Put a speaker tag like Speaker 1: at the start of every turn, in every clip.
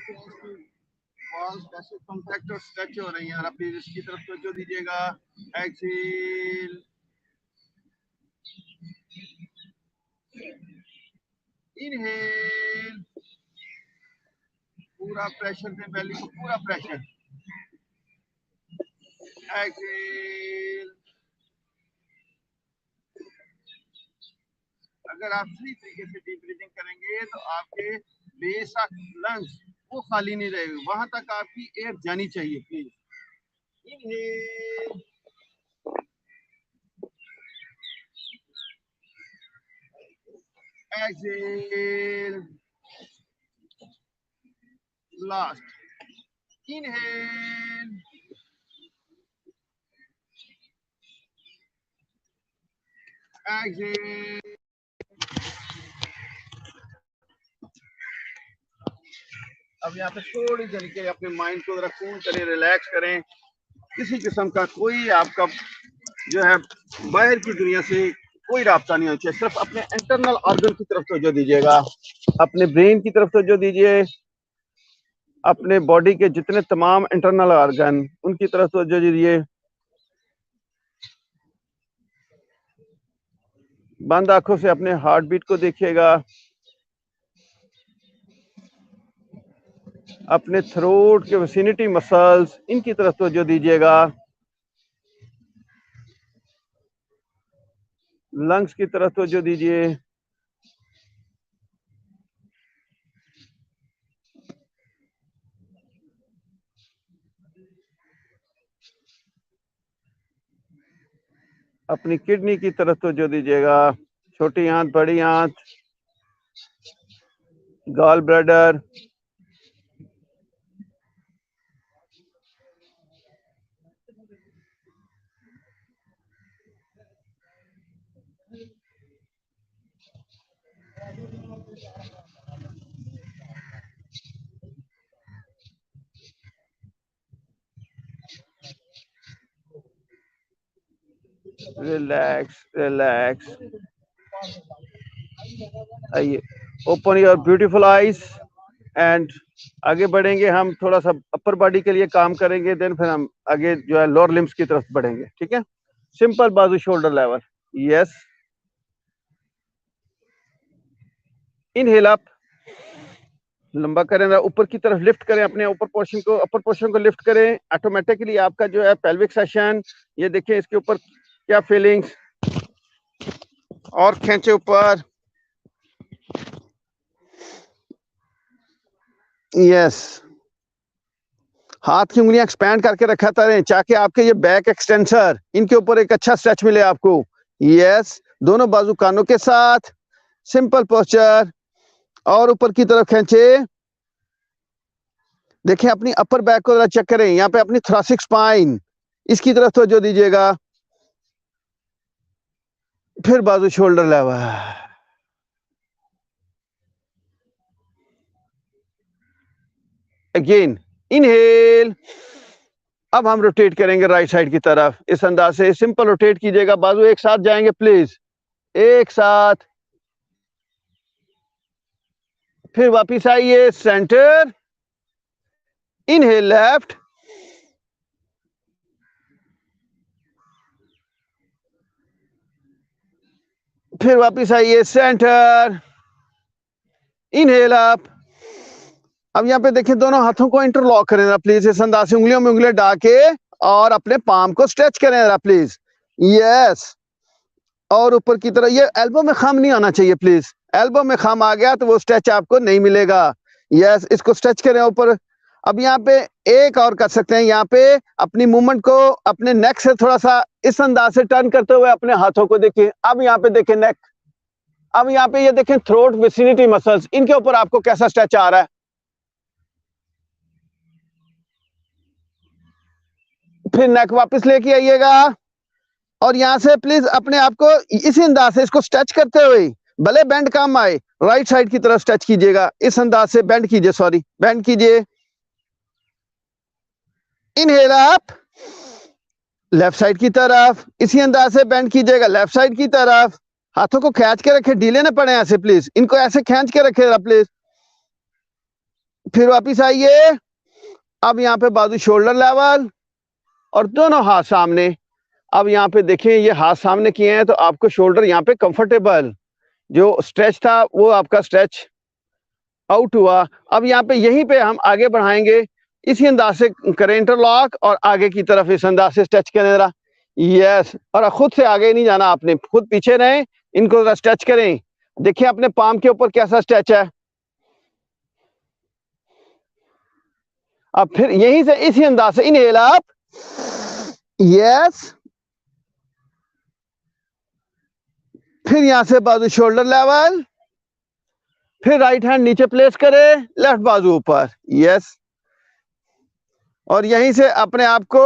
Speaker 1: कैसे इसकी वॉल्स कैसे कॉम्पैक्ट और स्ट्रेच हो रही हैं। और प्लीज इसकी तरफ तवज्जो दीजिएगा। एक्सेल, इनहेल, पूरा प्रेशर दें, बेली को पूरा प्रेशर। एक्सेल। अगर आप सही तरीके से डीप ब्रीथिंग करेंगे तो आपके बेशक लंग्स वो खाली नहीं रहेगी, वहां तक आपकी एयर जानी चाहिए। Please inhale, exhale, last inhale, exhale. अब यहाँ पे थोड़ी तरीके अपने माइंड को जरा कूल करें, रिलैक्स करें। किसी किस्म का कोई आपका जो है बाहर की दुनिया से कोई राब्ता नहीं होना चाहिए। सिर्फ अपने इंटरनल ऑर्गन की तरफ तवज्जो दीजिएगा, अपने ब्रेन की तरफ तवज्जो दीजिए, अपने बॉडी के जितने तमाम इंटरनल ऑर्गन उनकी तरफ तवज्जो दीजिए। बंद आंखों से अपने हार्ट बीट को देखिएगा, अपने थ्रोट के विसिनिटी मसल्स इनकी तरफ तवज्जो दीजिएगा, लंग्स की तरफ तवज्जो दीजिए। अपनी किडनी की तरफ तवज्जो दीजिएगा, छोटी आंत, बड़ी आंत, गॉल ब्लैडर, रिलैक्स रिलैक्स। आइए, open your beautiful eyes and आगे बढ़ेंगे। हम थोड़ा सा अपर बॉडी के लिए काम करेंगे, देन फिर हम आगे जो है लोअर लिम्स की तरफ बढ़ेंगे। ठीक है, सिंपल बाजू shoulder level. Yes, inhale up, लंबा करें, ऊपर की तरफ लिफ्ट करें, अपने ऊपर पोर्शन को, अपर पोर्शन को लिफ्ट करें। ऑटोमेटिकली आपका जो है पेल्विक सेशन, ये देखें इसके ऊपर क्या फीलिंग्स, और खींचे ऊपर। यस, हाथ की उंगलियां एक्सपैंड करके रखा करें ताकि आपके ये बैक एक्सटेंसर इनके ऊपर एक अच्छा स्ट्रेच मिले आपको। यस, दोनों बाजू कानों के साथ, सिंपल पोस्चर, और ऊपर की तरफ खींचे। देखें अपनी अपर बैक को जरा चेक करें, यहाँ पे अपनी थोरैसिक स्पाइन इसकी तरफ तवज्जो दीजिएगा। फिर बाजू शोल्डर लेवल। Again inhale. अब हम रोटेट करेंगे राइट साइड की तरफ। इस अंदाज से सिंपल रोटेट कीजिएगा, बाजू एक साथ जाएंगे प्लीज, एक साथ। फिर वापिस आइए सेंटर, इनहेल लेफ्ट, फिर वापिस आइए सेंटर, इनहेल अप। अब यहाँ पे देखिए दोनों हाथों को इंटरलॉक करें प्लीज, इस अंदाज से उंगलियों में उंगलियां डाल के, और अपने पाम को स्ट्रेच करें प्लीज। यस, और ऊपर की तरह, ये एल्बो में खाम नहीं आना चाहिए प्लीज, एल्बो में खाम आ गया तो वो स्ट्रेच आपको नहीं मिलेगा। यस, इसको स्ट्रेच करें ऊपर। अब यहाँ पे एक और कर सकते हैं, यहाँ पे अपनी मूवमेंट को अपने नेक से थोड़ा सा इस अंदाज से टर्न करते हुए अपने हाथों को देखिए। अब यहाँ पे देखें नेक, अब यहाँ पे ये देखें थ्रोट विसिनिटी मसल्स, इनके ऊपर आपको कैसा स्ट्रेच आ रहा है। फिर नेक वापस लेके आइएगा, और यहाँ से प्लीज अपने आप को इसी अंदाज से इसको स्ट्रेच करते हुए, भले बेंड कम आए, राइट साइड की तरफ स्ट्रेच कीजिएगा। इस अंदाज से बेंड कीजिए, सॉरी बेंड कीजिए। इनहेल अप, लेफ्ट साइड की तरफ, इसी अंदाज से बेंड कीजिएगा लेफ्ट साइड की तरफ। हाथों को खींच के रखे, ढीले ना पड़े ऐसे प्लीज, इनको ऐसे खींच के रखे प्लीज। फिर वापिस आइए। अब यहाँ पे बाजू शोल्डर लेवल और दोनों हाथ सामने। अब यहाँ पे देखें, ये हाथ सामने किए हैं तो आपको शोल्डर यहाँ पे कंफर्टेबल, जो स्ट्रेच था वो आपका स्ट्रेच आउट हुआ। अब यहाँ पे यहीं पे हम आगे बढ़ाएंगे, इसी अंदाज से करें इंटरलॉक और आगे की तरफ इस अंदाज से स्ट्रेच करें जरा। यस, और खुद से आगे नहीं जाना आपने, खुद पीछे रहें, इनको जरा स्ट्रेच करें। देखिए अपने पाम के ऊपर कैसा स्ट्रेच है। अब फिर यहीं से इसी अंदाज से इनहेल अप, यस, फिर यहां से बाजू शोल्डर लेवल, फिर राइट हैंड नीचे प्लेस करें, लेफ्ट बाजू ऊपर, यस, और यहीं से अपने आप को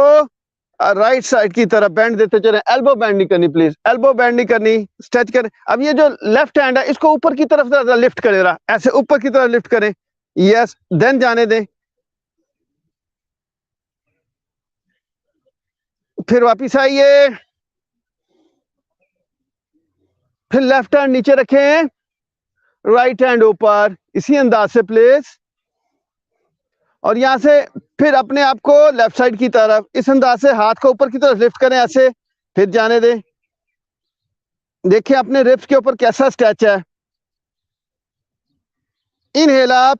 Speaker 1: राइट साइड की तरफ बेंड देते चले। एल्बो बेंड नहीं करनी प्लीज, एल्बो बेंड नहीं करनी, स्ट्रेच करें। अब ये जो लेफ्ट हैंड है इसको ऊपर की तरफ लिफ्ट करें, ऐसे ऊपर की तरफ लिफ्ट करें, यस, देन जाने दें। फिर वापिस आइए, फिर लेफ्ट हैंड नीचे रखें, राइट हैंड ऊपर, इसी अंदाज से प्लेस, और यहां से फिर अपने आप को लेफ्ट साइड की तरफ इस अंदाज से हाथ को ऊपर की तरफ लिफ्ट करें ऐसे, फिर जाने दें। देखिए अपने रिब्स के ऊपर कैसा स्ट्रेच है। इनहेल अप,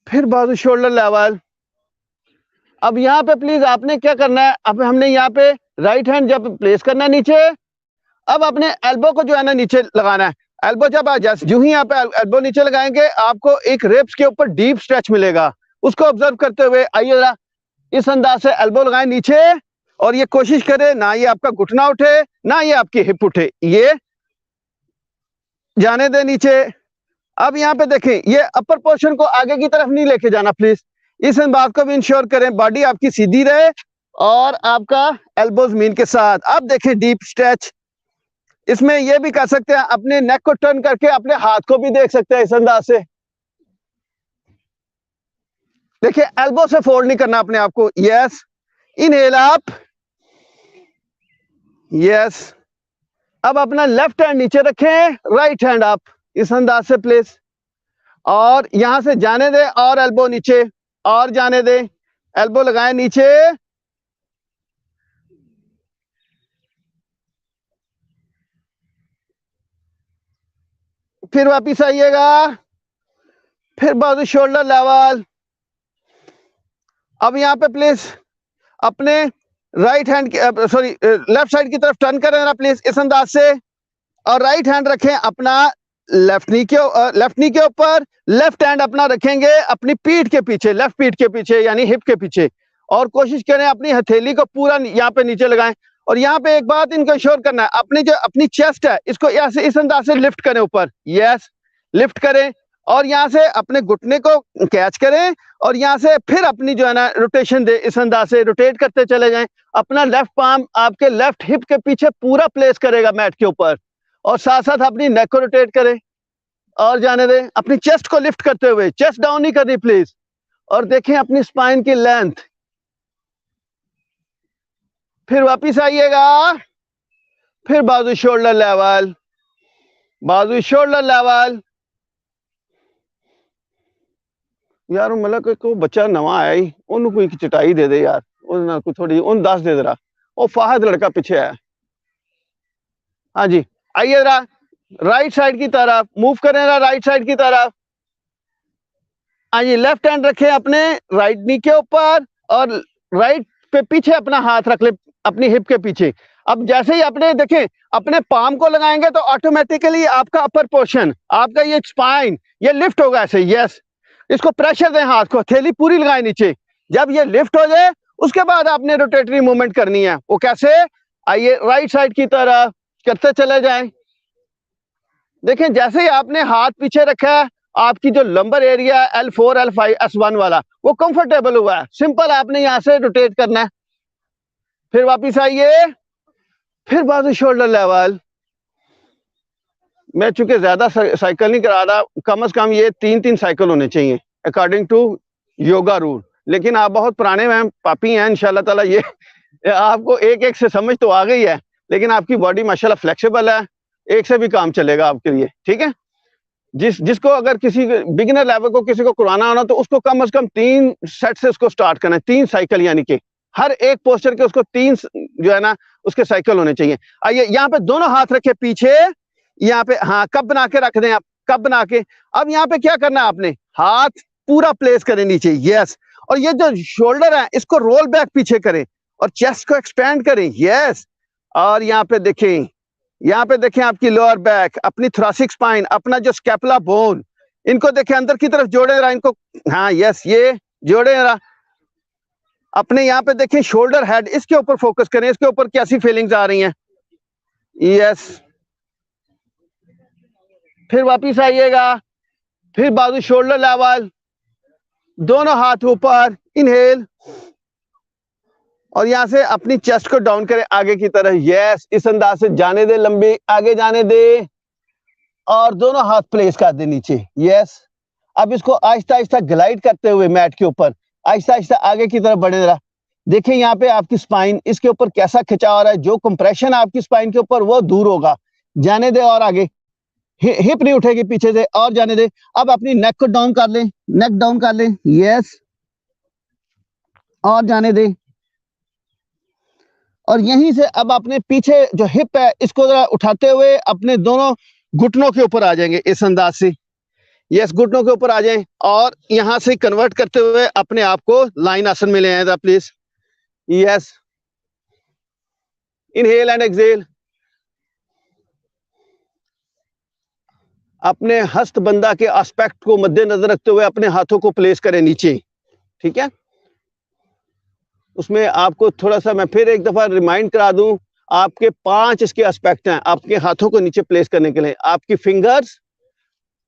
Speaker 1: फिर बाजू शोल्डर लेवल। अब यहाँ पे प्लीज आपने क्या करना है, अब हमने यहाँ पे राइट हैंड जब प्लेस करना है नीचे, अब अपने एल्बो को जो है ना नीचे लगाना है। एल्बो जब जस्ट जो ही यहाँ पे एल्बो नीचे लगाएंगे आपको एक रिब्स के ऊपर डीप स्ट्रेच मिलेगा, उसको ऑब्जर्व करते हुए आइए जरा इस अंदाज से एल्बो लगाएं नीचे, और ये कोशिश करें ना ये आपका घुटना उठे ना ये आपकी हिप उठे, ये जाने दे नीचे। अब यहाँ पे देखें, ये अपर पोर्शन को आगे की तरफ नहीं लेके जाना प्लीज, इस बात को भी इंश्योर करें बॉडी आपकी सीधी रहे और आपका एल्बो जमीन के साथ। अब देखें डीप स्ट्रेच, इसमें ये भी कर सकते हैं, अपने नेक को टर्न करके अपने हाथ को भी देख सकते हैं इस अंदाज से। देखिए एल्बो से फोल्ड नहीं करना अपने आप को, यस, इनहेल अप, यस, अब अपना लेफ्ट हैंड नीचे रखें, राइट हैंड अप, इस अंदाज से प्लेस, और यहां से जाने दे और एल्बो नीचे, और जाने दे, एल्बो लगाएं नीचे, फिर वापिस आइएगा, फिर बाजू शोल्डर लेवल। अब यहाँ पे प्लीज अपने right hand sorry left side की तरफ टर्न करें ना प्लीज इस अंदाज से, और राइट हैंड रखें अपना लेफ्ट नी के ऊपर, लेफ्ट हैंड अपना रखेंगे अपनी पीठ के पीछे, लेफ्ट पीठ के पीछे यानी हिप के पीछे, और कोशिश करें अपनी हथेली को पूरा यहाँ पे नीचे लगाएं। और यहाँ पे एक बात इनको श्योर करना है, अपनी जो अपनी चेस्ट है इसको ऐसे इस अंदाज से लिफ्ट करें ऊपर, यस, लिफ्ट करें, और यहाँ से अपने घुटने को कैच करें, और यहाँ से फिर अपनी जो है ना रोटेशन दे, इस अंदाज से रोटेट करते चले जाएं। अपना लेफ्ट पाम आपके लेफ्ट हिप के पीछे पूरा प्लेस करेगा मैट के ऊपर, और साथ साथ अपनी नेक को रोटेट करें और जाने दें, अपनी चेस्ट को लिफ्ट करते हुए, चेस्ट डाउन नहीं करनी प्लीज, और देखें अपनी स्पाइन की लेंथ। फिर वापिस आइएगा, फिर बाजू शोल्डर लेवल, बाजू शोल्डर लेवल। यार मतलब को बच्चा नवा आया ही, उन्होंने कोई चटाई दे दे यार, उन्होंने कोई थोड़ी उन 10 दे जरा, वो फाहद लड़का पीछे है। हाँ जी, आइए जरा राइट साइड की तरफ मूव करें, राइट साइड की तरफ। हाँ जी, लेफ्ट हैंड रखें अपने राइट नी के ऊपर, और राइट पे पीछे अपना हाथ रख ले अपनी हिप के पीछे। अब जैसे ही अपने देखें अपने पाम को लगाएंगे तो ऑटोमेटिकली आपका अपर पोर्शन, आपका ये स्पाइन ये लिफ्ट होगा ऐसे, यस, इसको प्रेशर दें, हाथ को थैली पूरी लगाएं नीचे। जब ये लिफ्ट हो जाए उसके बाद आपने रोटेटरी मूवमेंट करनी है, वो कैसे, आइए राइट साइड की तरफ करते चले जाएं। देखें जैसे ही आपने हाथ पीछे रखा है आपकी जो lumbar area L4 L5 S1 वाला वो कंफर्टेबल हुआ है, सिंपल आपने यहां से रोटेट करना है। फिर वापिस आइए, फिर बाजू शोल्डर लेवल। मैं चूंकि ज्यादा साइकिल नहीं करा रहा, कम से कम ये 3-3 साइकिल होने चाहिए अकॉर्डिंग टू योगा रूल, लेकिन आप बहुत पुराने मैम पापी हैं, इंशाल्लाह ताला ये आपको एक एक से समझ तो आ गई है, लेकिन आपकी बॉडी माशाल्लाह फ्लेक्सिबल है, एक से भी काम चलेगा आपके लिए, ठीक है। जिसको अगर किसी बिगिनर लेवल को किसी को करवाना होना तो उसको कम से कम 3 सेट से उसको स्टार्ट करना है, 3 साइकिल, यानी कि हर एक पोस्चर के उसको 3 जो है ना उसके साइकिल होने चाहिए। आइए यहाँ पे दोनों हाथ रखे पीछे, यहाँ पे हाँ कप बना के रख दें आप, कप बना के। अब यहाँ पे क्या करना है आपने, हाथ पूरा प्लेस करें नीचे, यस। और ये जो शोल्डर है इसको रोल बैक पीछे करें और चेस्ट को एक्सपेंड करें, यस। और यहाँ पे देखें, यहाँ पे देखें आपकी लोअर बैक, अपनी थोरैसिक स्पाइन, अपना जो स्कैपुला बोन, इनको देखें अंदर की तरफ जोड़े रहा इनको, हाँ यस, ये जोड़े रहा। अपने यहाँ पे देखें शोल्डर हेड, इसके ऊपर फोकस करें, इसके ऊपर कैसी फीलिंग्स आ रही हैं, यस। फिर वापिस आइएगा, फिर बाजू शोल्डर लेवल, दोनों हाथ ऊपर, इनहेल, और यहां से अपनी चेस्ट को डाउन करें आगे की तरफ, यस। इस अंदाज से जाने दे, लंबी आगे जाने दे, और दोनों हाथ प्लेस कर दे नीचे, यस। अब इसको आहिस्ता आहिस्ता ग्लाइड करते हुए मैट के ऊपर आहिस्ता आहिस्ता आगे की तरफ बढ़े रहा। देखिए यहाँ पे आपकी स्पाइन, इसके ऊपर कैसा खिंचाव आ रहा है, जो कंप्रेशन है आपकी स्पाइन के ऊपर वो दूर होगा, जाने दे। और आगे हिप नहीं उठेगी पीछे से, और जाने दे। अब अपनी नेक को डाउन कर ले, नेक डाउन कर ले, यस, और जाने दे। और यहीं से अब अपने पीछे जो हिप है इसको जरा उठाते हुए अपने दोनों घुटनों के ऊपर आ जाएंगे इस अंदाज से, यस, घुटनों के ऊपर आ जाएं। और यहां से कन्वर्ट करते हुए अपने आप को लाइन आसन में ले आए please, yes. Inhale and exhale. अपने हस्त बंदा के एस्पेक्ट को मद्देनजर रखते हुए अपने हाथों को प्लेस करें नीचे, ठीक है। उसमें आपको थोड़ा सा मैं फिर एक दफा रिमाइंड करा दूं, आपके 5 इसके एस्पेक्ट हैं आपके हाथों को नीचे प्लेस करने के लिए। आपकी फिंगर्स,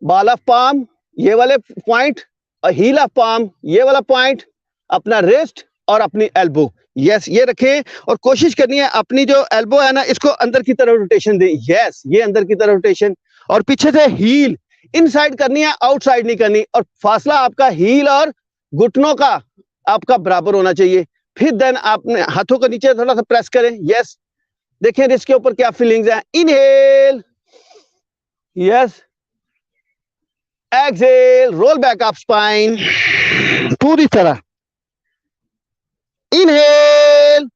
Speaker 1: बॉल ऑफ पाम ये वाले पॉइंट, और हील ऑफ पाम ये वाला पॉइंट, अपना रिस्ट और अपनी एल्बो, यस, ये रखें। और कोशिश करनी है अपनी जो एल्बो है ना इसको अंदर की तरफ रोटेशन दे, यस, ये अंदर की तरफ रोटेशन। और पीछे से हील इनसाइड करनी है, आउटसाइड नहीं करनी। और फासला आपका हील और घुटनों का आपका बराबर होना चाहिए। फिर देन आपने हाथों को नीचे थोड़ा सा प्रेस करें, यस। देखें रिस्ट के ऊपर क्या फीलिंग्स है, inhale, yes, exhale, roll back up spine पूरी तरह, इनहेल,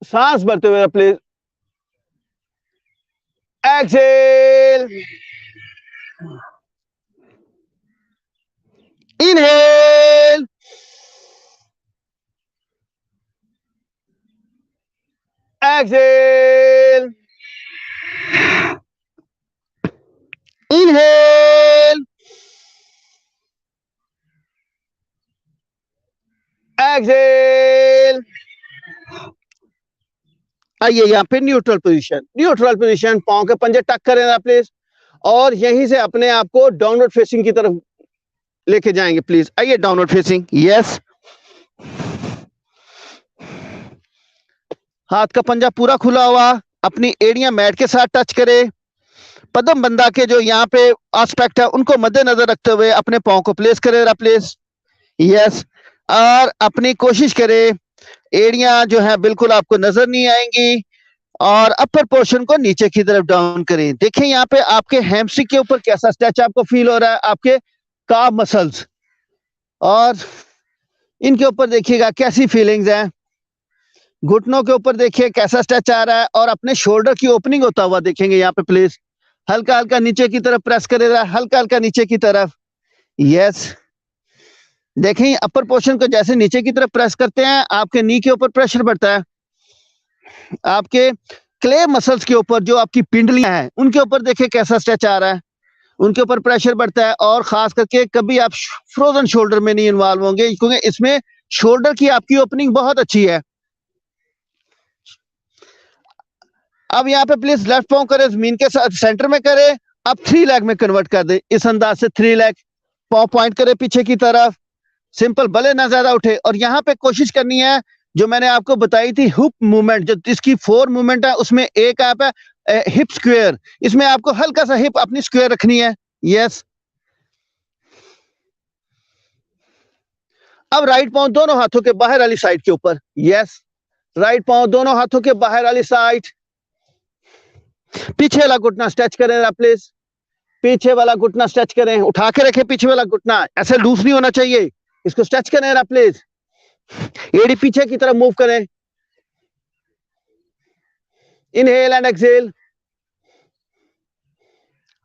Speaker 1: सांस भरते हुए please, exhale, inhale, exhale, inhale, exhale. आइए यहाँ पे न्यूट्रल पोजीशन, न्यूट्रल पोजीशन, पांव के पंजे टक करें प्लीज, और यहीं से अपने आप को डाउनवर्ड फेसिंग की तरफ लेके जाएंगे प्लीज। आइए डाउनवर्ड फेसिंग, यस। हाथ का पंजा पूरा खुला हुआ, अपनी एड़ियां मैट के साथ टच करे। पदम बंदा के जो यहाँ पे एस्पेक्ट है उनको मद्देनजर रखते हुए अपने पांव को प्लेस करे प्लीज, यस। और अपनी कोशिश करे एड़ियां जो है बिल्कुल आपको नजर नहीं आएंगी, और अपर पोर्शन को नीचे की तरफ डाउन करें। देखें यहाँ पे आपके हैमस्ट्रिंग के ऊपर कैसा स्ट्रेच आपको फील हो रहा है, आपके काफ मसल्स, और इनके ऊपर देखिएगा कैसी फीलिंग्स हैं। घुटनों के ऊपर देखिए कैसा स्ट्रेच आ रहा है, और अपने शोल्डर की ओपनिंग होता हुआ देखेंगे यहाँ पे प्लीज। हल्का हल्का नीचे की तरफ प्रेस करेगा, हल्का हल्का नीचे की तरफ, यस। देखें अपर पोर्शन को जैसे नीचे की तरफ प्रेस करते हैं आपके नी के ऊपर प्रेशर बढ़ता है। आपके क्ले मसल्स के ऊपर जो आपकी पिंडलियां हैं उनके ऊपर देखिए कैसा स्ट्रेच आ रहा है, उनके ऊपर प्रेशर बढ़ता है। और खास करके कभी आप फ्रोजन शोल्डर में नहीं इन्वॉल्व होंगे, क्योंकि इसमें शोल्डर की आपकी ओपनिंग बहुत अच्छी है। अब यहाँ पे प्लीज लेफ्ट पांव करे जमीन के साथ सेंटर में करे, अब 3 लेग में कन्वर्ट कर दे इस अंदाज से। 3 लेग, पांव पॉइंट करे पीछे की तरफ, सिंपल, भले ना ज्यादा उठे। और यहाँ पे कोशिश करनी है जो मैंने आपको बताई थी हुप मूवमेंट, जो इसकी 4 मूवमेंट है उसमें एक आप है हिप स्क्वायर, इसमें आपको हल्का सा हिप अपनी स्क्वायर रखनी है, यस। अब राइट पांव दोनों हाथों के बाहर वाली साइड के ऊपर, यस। राइट पांव दोनों हाथों के बाहर वाली साइड, पीछे वाला घुटना स्ट्रेच करें प्लीज, पीछे वाला घुटना स्ट्रेच करें, उठा के रखें पीछे वाला घुटना, ऐसे लूज नहीं होना चाहिए, इसको स्ट्रेच करें ना प्लीज। एड़ी पीछे की तरफ मूव करें, इनहेल एंड एक्सहेल।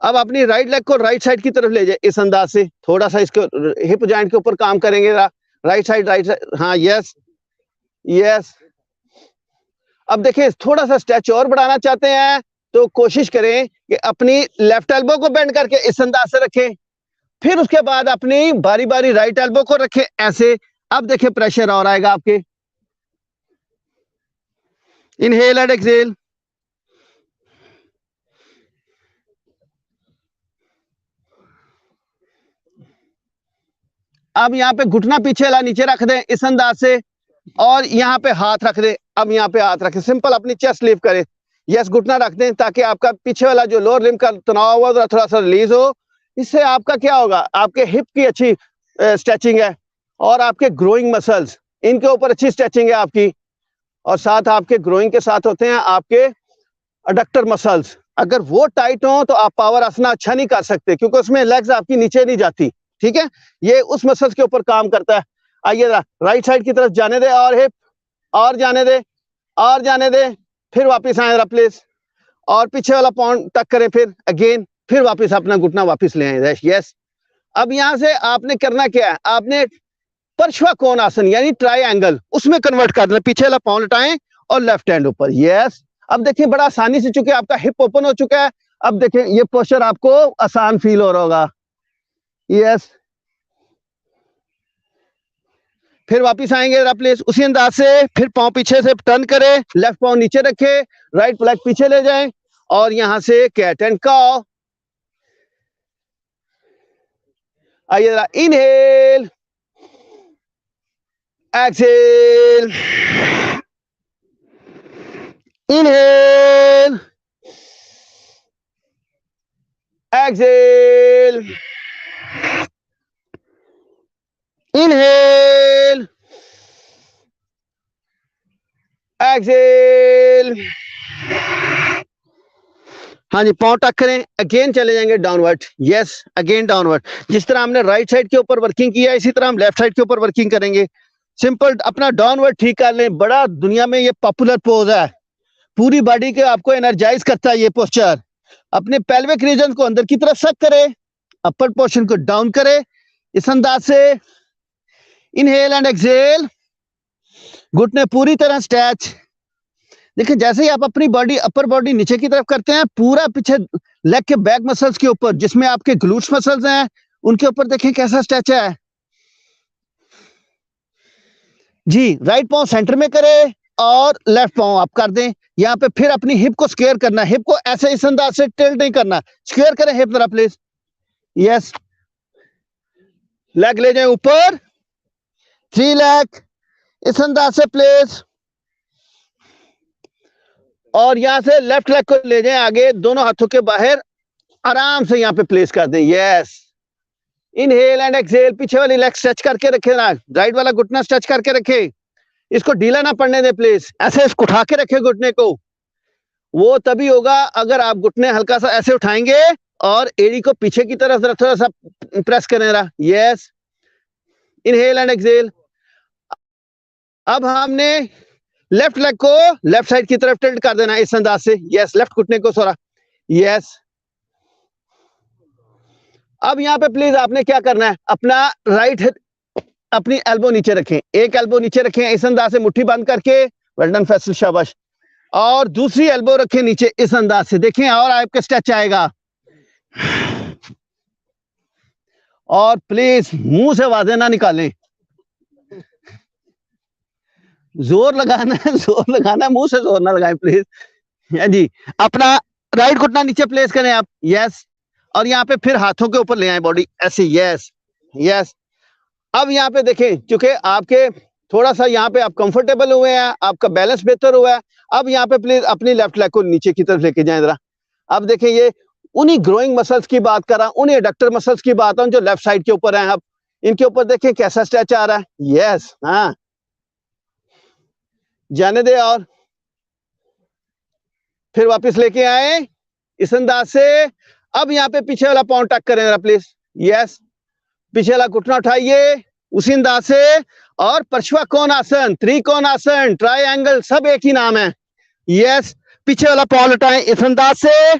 Speaker 1: अब अपनी राइट लेग को राइट साइड की तरफ ले जाए इस अंदाज से, थोड़ा सा इसको हिप जॉइंट के ऊपर काम करेंगे, राइट साइड, हाँ यस यस। अब देखिए थोड़ा सा स्ट्रेच और बढ़ाना चाहते हैं तो कोशिश करें कि अपनी लेफ्ट एल्बो को बेंड करके इस अंदाज से रखें, फिर उसके बाद अपनी बारी बारी राइट एल्बो को रखें ऐसे। अब देखिए प्रेशर और आएगा आपके, इनहेल एंड एक्सहेल। अब यहाँ पे घुटना पीछे ला नीचे रख दें इस अंदाज से, और यहाँ पे हाथ रख दें। अब यहाँ पे हाथ रखें, सिंपल अपनी चेस्ट लिफ्ट करें, यस घुटना रख दें ताकि आपका पीछे वाला जो लोअर लिम्ब का तनाव हुआ थोड़ा सा रिलीज हो। इससे आपका क्या होगा, आपके हिप की अच्छी स्ट्रेचिंग है और आपके ग्रोइंग मसल्स, इनके ऊपर अच्छी स्ट्रेचिंग है आपकी, और साथ आपके ग्रोइंग के साथ होते हैं आपके अडक्टर मसल्स। अगर वो टाइट हो तो आप पावर आसना अच्छा नहीं कर सकते, क्योंकि उसमें लेग्स आपकी नीचे नहीं जाती, ठीक है, ये उस मसल्स के ऊपर काम करता है। आइए राइट साइड की तरफ जाने दे, और हिप और जाने दे और जाने दे, फिर वापस आए जरा प्लीज, और पीछे वाला पॉइंट टक करें, फिर अगेन, फिर वापस अपना घुटना वापस ले आए, यस। अब यहां से आपने करना क्या है, आपने पार्श्वकोण आसन यानी ट्रायंगल उसमें कन्वर्ट कर देना, पीछे वाला पाँव लटाएं और लेफ्ट हैंड ऊपर, यस। अब देखिए बड़ा आसानी से, चूंकि आपका हिप ओपन हो चुका है, अब देखिए ये पोस्चर आपको आसान फील हो रहा होगा, यस। फिर वापस आएंगे जरा प्लीज उसी अंदाज से, फिर पाँव पीछे से टर्न करें, लेफ्ट पाँव नीचे रखे, राइट लेग पीछे ले जाएं, और यहां से कैट एंड काउ। आइए जरा, inhale exhale, inhale exhale, inhale exhale. हाँ जी, पाँव टक करें, अगेन चले जाएंगे डाउनवर्ड, यस अगेन डाउनवर्ड। जिस तरह हमने राइट साइड के ऊपर वर्किंग किया, इसी तरह हम लेफ्ट साइड के ऊपर वर्किंग करेंगे। सिंपल अपना डाउनवर्ड ठीक कर लें, बड़ा दुनिया में ये पॉपुलर पोज है, पूरी बॉडी के आपको एनर्जाइज करता है ये पोस्चर। अपने पेल्विक रीजन को अंदर की तरफ सक करें, अपर पोर्शन को डाउन करें इस अंदाज से, इनहेल एंड एक्सहेल, घुटने पूरी तरह स्ट्रेच। देखिए जैसे ही आप अपनी बॉडी अपर बॉडी नीचे की तरफ करते हैं, पूरा पीछे लेग के बैक मसल्स के ऊपर, जिसमें आपके ग्लूट्स मसल्स हैं, उनके ऊपर देखें कैसा स्ट्रेच है जी। राइट पाँव सेंटर में करें और लेफ्ट पाँव आप कर दें यहाँ पे। फिर अपनी हिप को स्क्वायर करना, हिप को ऐसे इस अंदाज से टिल्ट नहीं करना, स्क्वायर करें हिप जरा प्लीज, यस। लेग ले जाए ऊपर, 3 लेग इस अंदाज से प्लीज, और यहां से लेफ्ट लेग को ले जाएं आगे, दोनों हाथों के बाहर आराम से यहाँ पे प्लेस कर दें, यस। इनहेल एंड एक्सहेल, पीछे वाली लेग स्ट्रेच करके रखे ना, राइट वाला घुटना स्ट्रेच करके रखे, इसको ढीला ना पड़ने दे प्लीज, ऐसे इसको उठा के रखे घुटने को। वो तभी होगा अगर आप घुटने हल्का सा ऐसे उठाएंगे और एड़ी को पीछे की तरफ थोड़ा सा प्रेस करें रहा, यस। Inhale and exhale. अब हमने लेफ्ट लेग को लेफ्ट साइड की तरफ टिल्ट कर देना इस अंदाज से, यस। लेफ्ट घुटने को सोरा, यस। अब यहाँ पे प्लीज आपने क्या करना है, अपना राइट अपनी एल्बो नीचे रखें, एक एल्बो नीचे रखें इस अंदाज से मुट्ठी बंद करके, वेल डन फैसल, शाबाश। और दूसरी एल्बो रखें नीचे इस अंदाज से, देखें और आपका स्ट्रेच आएगा। और प्लीज मुंह से आवाजें ना निकालें, जोर लगाना है, जोर लगाना है, मुंह से जोर ना लगाएं प्लीज, जी। अपना राइट घुटना नीचे प्लेस करें आप, यस। और यहाँ पे फिर हाथों के ऊपर ले आए बॉडी ऐसे, यस यस। अब यहाँ पे देखें, चूंकि आपके थोड़ा सा यहाँ पे आप कंफर्टेबल हुए हैं, आपका बैलेंस बेहतर हुआ है। अब यहाँ पे प्लीज अपनी लेफ्ट लेग को नीचे की तरफ लेके जाएं जरा। अब देखें, ये उन्हीं ग्रोइंग मसल्स की बात कर रहा हूं, उन्हीं एडक्टर मसल्स की बात हूं जो लेफ्ट साइड के ऊपर हैं। अब इनके ऊपर देखें कैसा स्ट्रेच आ रहा है, यस, हाँ जाने दे, और फिर वापस लेके आए इस अंदाज से। अब यहाँ पे पीछे वाला पाँव टक करें जरा प्लीज। यस, पीछे वाला घुटना उठाइए उसी अंदाज से। और परश्वा कोणासन, त्रिकोणासन, ट्रायंगल, सब एक ही नाम है। यस, पीछे वाला पाँव उठाएं इस अंदाज से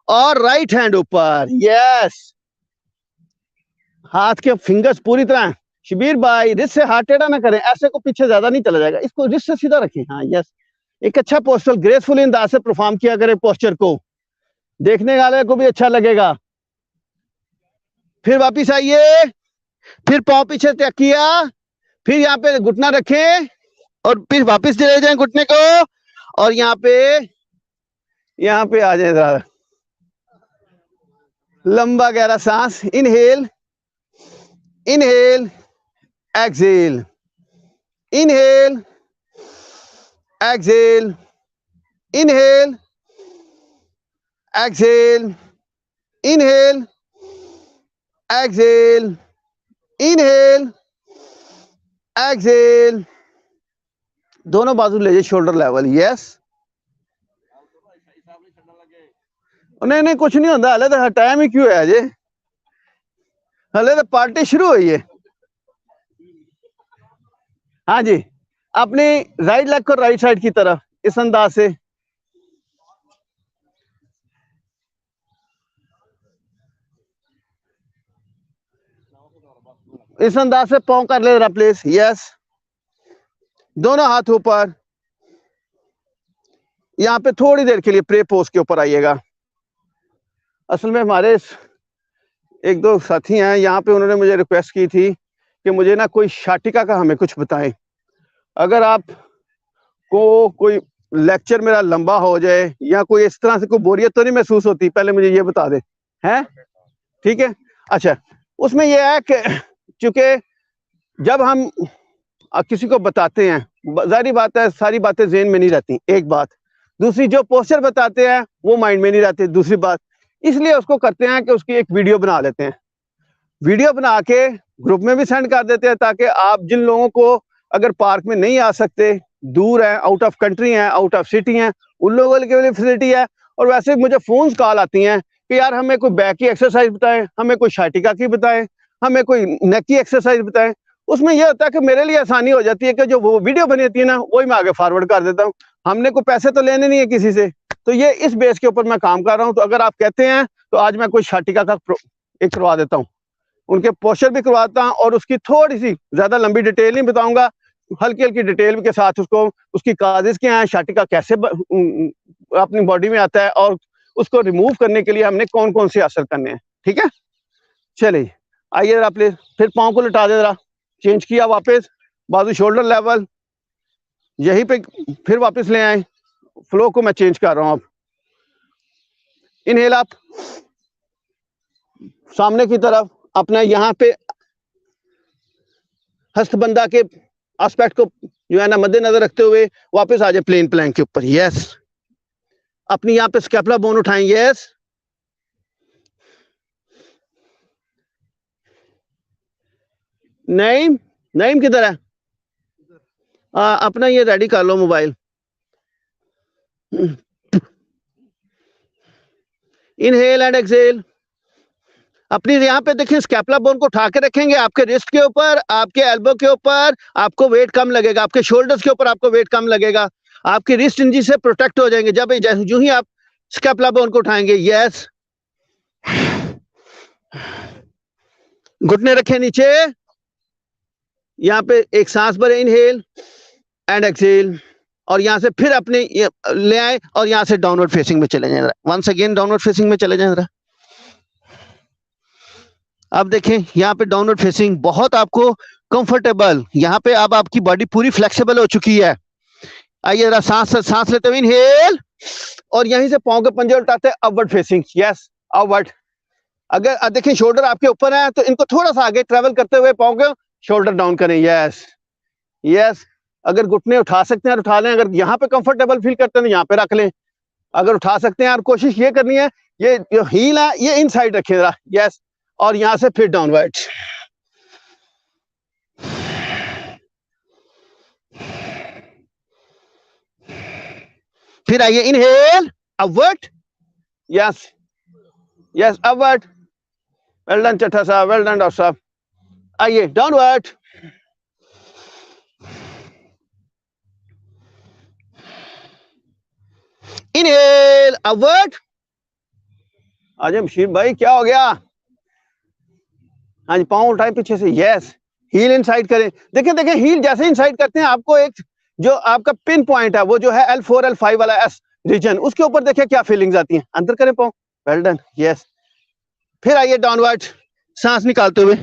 Speaker 1: और राइट हैंड ऊपर। यस, हाथ के फिंगर्स पूरी तरह। शबीर भाई रिस्ट से हाथ टेढ़ा ना करें, ऐसे को पीछे ज्यादा नहीं चला जाएगा, इसको रिस्ट से सीधा रखें। हाँ यस, एक अच्छा पोस्टर ग्रेसफुल अंदाज से परफॉर्म किया करें पोस्चर को, देखने वाले को भी अच्छा लगेगा। फिर वापिस आइए, फिर पाँव पीछे तय किया, फिर यहाँ पे घुटना रखें और फिर वापिस ले जाएं घुटने को और यहाँ पे आ जाए जरा। लंबा गहरा सांस, inhale inhale exhale, inhale exhale, inhale exhale, inhale exhale, inhale exhale. दोनों बाजू ले जाइए शोल्डर लेवल। यस, नहीं नहीं कुछ नहीं होता, हले तो टाइम ही क्यों है जे, हले तो पार्टी शुरू हुई है। हाँ जी, अपनी राइट लेग को राइट साइड की तरफ इस अंदाज से। इस अंदाज से पाँव कर ले जरा प्लीज। यस, दोनों हाथ ऊपर। यहाँ पे थोड़ी देर के लिए प्रे पोज के ऊपर आइएगा। असल में हमारे एक दो साथी हैं यहाँ पे, उन्होंने मुझे रिक्वेस्ट की थी कि मुझे ना कोई शाटिका का हमें कुछ बताएं। अगर आप को कोई लेक्चर मेरा लंबा हो जाए या कोई इस तरह से कोई बोरियत तो नहीं महसूस होती, पहले मुझे ये बता दे, हैं? ठीक है, अच्छा। उसमें यह है कि चूंकि जब हम किसी को बताते हैं, जाहिर बात है सारी बातें ज़हन में नहीं रहती, एक बात। दूसरी, जो पोस्चर बताते हैं वो माइंड में नहीं रहते, दूसरी बात। इसलिए उसको करते हैं कि उसकी एक वीडियो बना लेते हैं, वीडियो बना के ग्रुप में भी सेंड कर देते हैं, ताकि आप जिन लोगों को अगर पार्क में नहीं आ सकते, दूर है, आउट ऑफ कंट्री हैं, आउट ऑफ सिटी हैं, उन लोगों के लिए फैसिलिटी है। और वैसे मुझे फोन कॉल आती हैं कि यार हमें कोई बैक की एक्सरसाइज बताएं, हमें कोई शाटिका की बताएं, हमें कोई नेक की एक्सरसाइज बताएं। उसमें यह होता है कि मेरे लिए आसानी हो जाती है कि जो वो वीडियो बनी होती है ना, वही मैं आगे फॉरवर्ड कर देता हूँ। हमने कोई पैसे तो लेने नहीं है किसी से, तो ये इस बेस के ऊपर मैं काम कर रहा हूँ। तो अगर आप कहते हैं तो आज मैं कोई शाटिका का एक करवा देता हूँ, उनके पोस्चर भी करवाता हूँ और उसकी थोड़ी सी ज्यादा लंबी डिटेल नहीं बताऊंगा, हल्की हल्की डिटेल के साथ उसको, उसकी काजेज क्या है, शाटिका कैसे अपनी बॉडी में आता है और उसको रिमूव करने के लिए हमने कौन कौन से असर करने हैं। ठीक है, चलिए आइए जरा प्लीज, फिर पाँव को लटा दे जरा, चेंज किया वापस, बाजू शोल्डर लेवल, यहीं पे फिर वापस ले आए, फ्लो को मैं चेंज कर रहा हूँ। अब इनहेल आप सामने की तरफ, अपना यहाँ पे हस्तबंधा के एस्पेक्ट को जो है ना मद्देनजर रखते हुए वापस आ जाए प्लेन प्लैंक के ऊपर। यस, अपनी यहाँ पे स्कैपुला बोन उठाएं। यस, नईम, नईम किधर है? अपना ये रेडी कर लो मोबाइल। Inhale and exhale. अपनी यहाँ पे देखिए स्कैपुला बोन को उठा के रखेंगे आपके रिस्ट के ऊपर, आपके एल्बो के ऊपर, आपको वेट कम लगेगा, आपके शोल्डर्स के ऊपर आपको वेट कम लगेगा, आपकी रिस्ट इंजरी से प्रोटेक्ट हो जाएंगे जब जो ही आप स्कैपुला बोन को उठाएंगे। यस, घुटने रखे नीचे, यहाँ पे एक सांस भरे, इनहेल एंड एक्सेल, और यहाँ से फिर अपने ले आए और यहाँ से डाउनवर्ड फेसिंग में चले जाए। वंस अगेन डाउनवर्ड फेसिंग में चले जाए जरा। अब देखें यहाँ पे डाउनवर्ड फेसिंग बहुत आपको कंफर्टेबल, यहाँ पे अब आपकी बॉडी पूरी फ्लेक्सिबल हो चुकी है। आइए जरा सांस लेते हुए इनहेल और यहीं से पाँव के पंजे उठाते हैं, अपवर्ड फेसिंग। Yes, upward. अगर देखें शोल्डर आपके ऊपर है तो इनको थोड़ा सा आगे ट्रेवल करते हुए पाँव के शोल्डर डाउन करें। यस यस, अगर घुटने उठा सकते हैं उठा लें, अगर यहाँ पे कंफर्टेबल फील करते हैं तो यहाँ पे रख लें, अगर उठा सकते हैं। और कोशिश ये करनी है ये जो हील है ये इनसाइड रखें जरा। यस, और यहाँ से फिर डाउनवर्ड। फिर आइए inhale upward. Yes, yes upward, well done चट्टा साहब, वेल डन डॉक्टर साहब। आइए डाउनवर्ड, इनहेल अपवर्ड। आजा बशीर भाई क्या हो गया? हाँ जी पाँव उठाए पीछे से, यस हील इनसाइड करें। देखें देखें हील जैसे इनसाइड करते हैं आपको एक जो आपका पिन पॉइंट है वो जो है L4 L5 वाला एस रीजन, उसके ऊपर देखें क्या फीलिंग्स आती हैं। अंदर करें पाँव, वेल डन, यस। फिर आइए डाउनवर्ड, सांस निकालते हुए,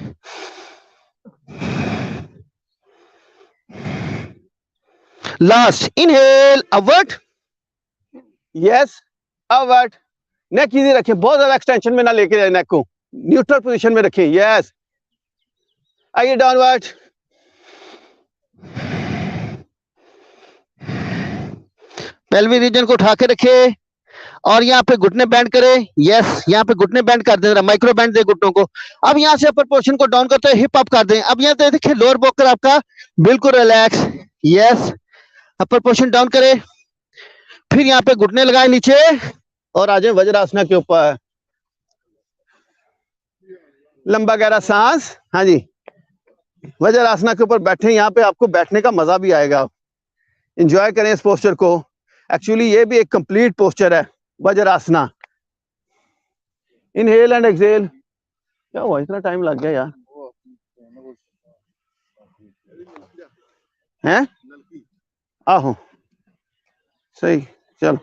Speaker 1: last inhale upward, yes upward. Neck easy रखें, बहुत ज्यादा एक्सटेंशन में ना लेके जाए, नेक को न्यूट्रल पोजीशन में रखें, यस। आइए डाउनवर्ड, पेल्विक रीजन को उठा के रखें और यहाँ पे घुटने बैंड करें, यस यहाँ पे घुटने बैंड कर दें, माइक्रो बैंड दे घुटनों को। अब यहाँ से अपर पोर्शन को डाउन करते हुए हिप अप कर दें। अब यहाँ पे देखिए लोअर बोकर आपका बिल्कुल relax, yes upper portion down करें, फिर यहाँ पे घुटने लगाए नीचे और आ जाए वज्रासना के ऊपर। लंबा गहरा सांस, हाँ जी वज्रासना के ऊपर बैठे, यहाँ पे आपको बैठने का मजा भी आएगा, एंजॉय करें इस पोस्चर को। एक्चुअली ये भी एक कंप्लीट पोस्चर है वज्रासना। Inhale and exhale. क्या हुआ इतना टाइम लग गया यार? हैं? आहो सही, चलो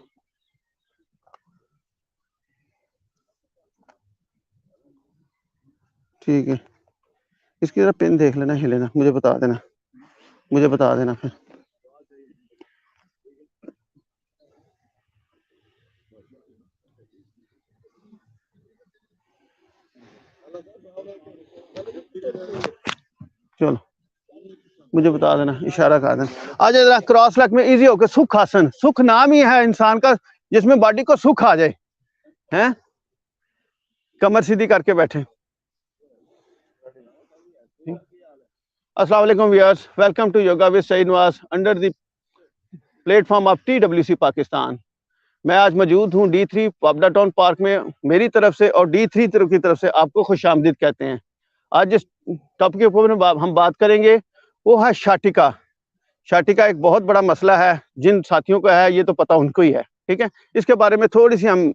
Speaker 1: ठीक है। इसकी जरा पिन देख लेना, हिलेना, मुझे बता देना, मुझे बता देना फिर। चलो मुझे बता देना, इशारा कर देना। आ जाए जरा क्रॉस लेग में इजी होकर सुख आसन। सुख नाम ही है इंसान का जिसमें बॉडी को सुख आ जाए, हैं? कमर सीधी करके बैठे। अस्सलाम वालेकुम viewers, welcome to yoga with Saeed Nawaz under the platform of TWC Pakistan. मैं आज मौजूद हूँ D3 पाबदा टाउन पार्क में। मेरी तरफ से और D3 तरफ की तरफ से आपको खुशामदीद कहते हैं। आज जिस टॉपिक के ऊपर हम बात करेंगे वो है शाटिका। शाटिका एक बहुत बड़ा मसला है, जिन साथियों का है ये तो पता उनको ही है, ठीक है। इसके बारे में थोड़ी सी हम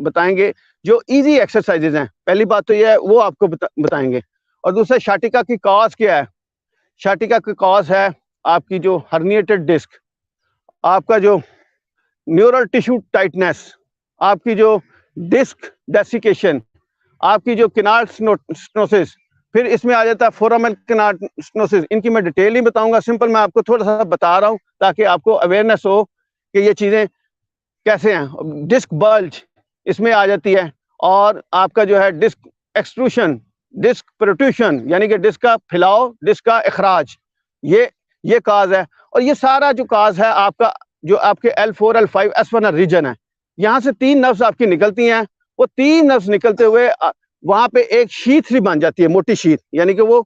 Speaker 1: बताएंगे। जो इजी एक्सरसाइजेज हैं, पहली बात तो ये है वो आपको बताएंगे, और दूसरा शाटिका की कॉज क्या है। शाटिका की कॉज है आपकी जो हर्निएटेड डिस्क, आपका जो न्यूरल टिश्यू टाइटनेस, आपकी जो डिस्क डेसिकेशन, आपकी जो किनार स्नोसिस, फिर इसमें आ जाता है फोरामेन किनार स्नोसिस। इनकी मैं डिटेल नहीं बताऊंगा, सिंपल मैं आपको थोड़ा सा बता रहा हूं ताकि आपको अवेयरनेस हो कि ये चीजें कैसे हैं। डिस्क बल्ज इसमें आ जाती है, और आपका जो है डिस्क एक्सट्रूशन, डिस्क प्रोट्रूशन यानी कि डिस्क का फैलाव, डिस्क का इखराज, ये काज है। और ये सारा जो काज है आपका जो आपके L4 L5 S1 रीजन है, यहाँ से 3 नर्व्स आपकी निकलती हैं। वो 3 नर्व्स निकलते हुए वहां पे एक शीथ भी बन जाती है, मोटी शीथ, यानी कि वो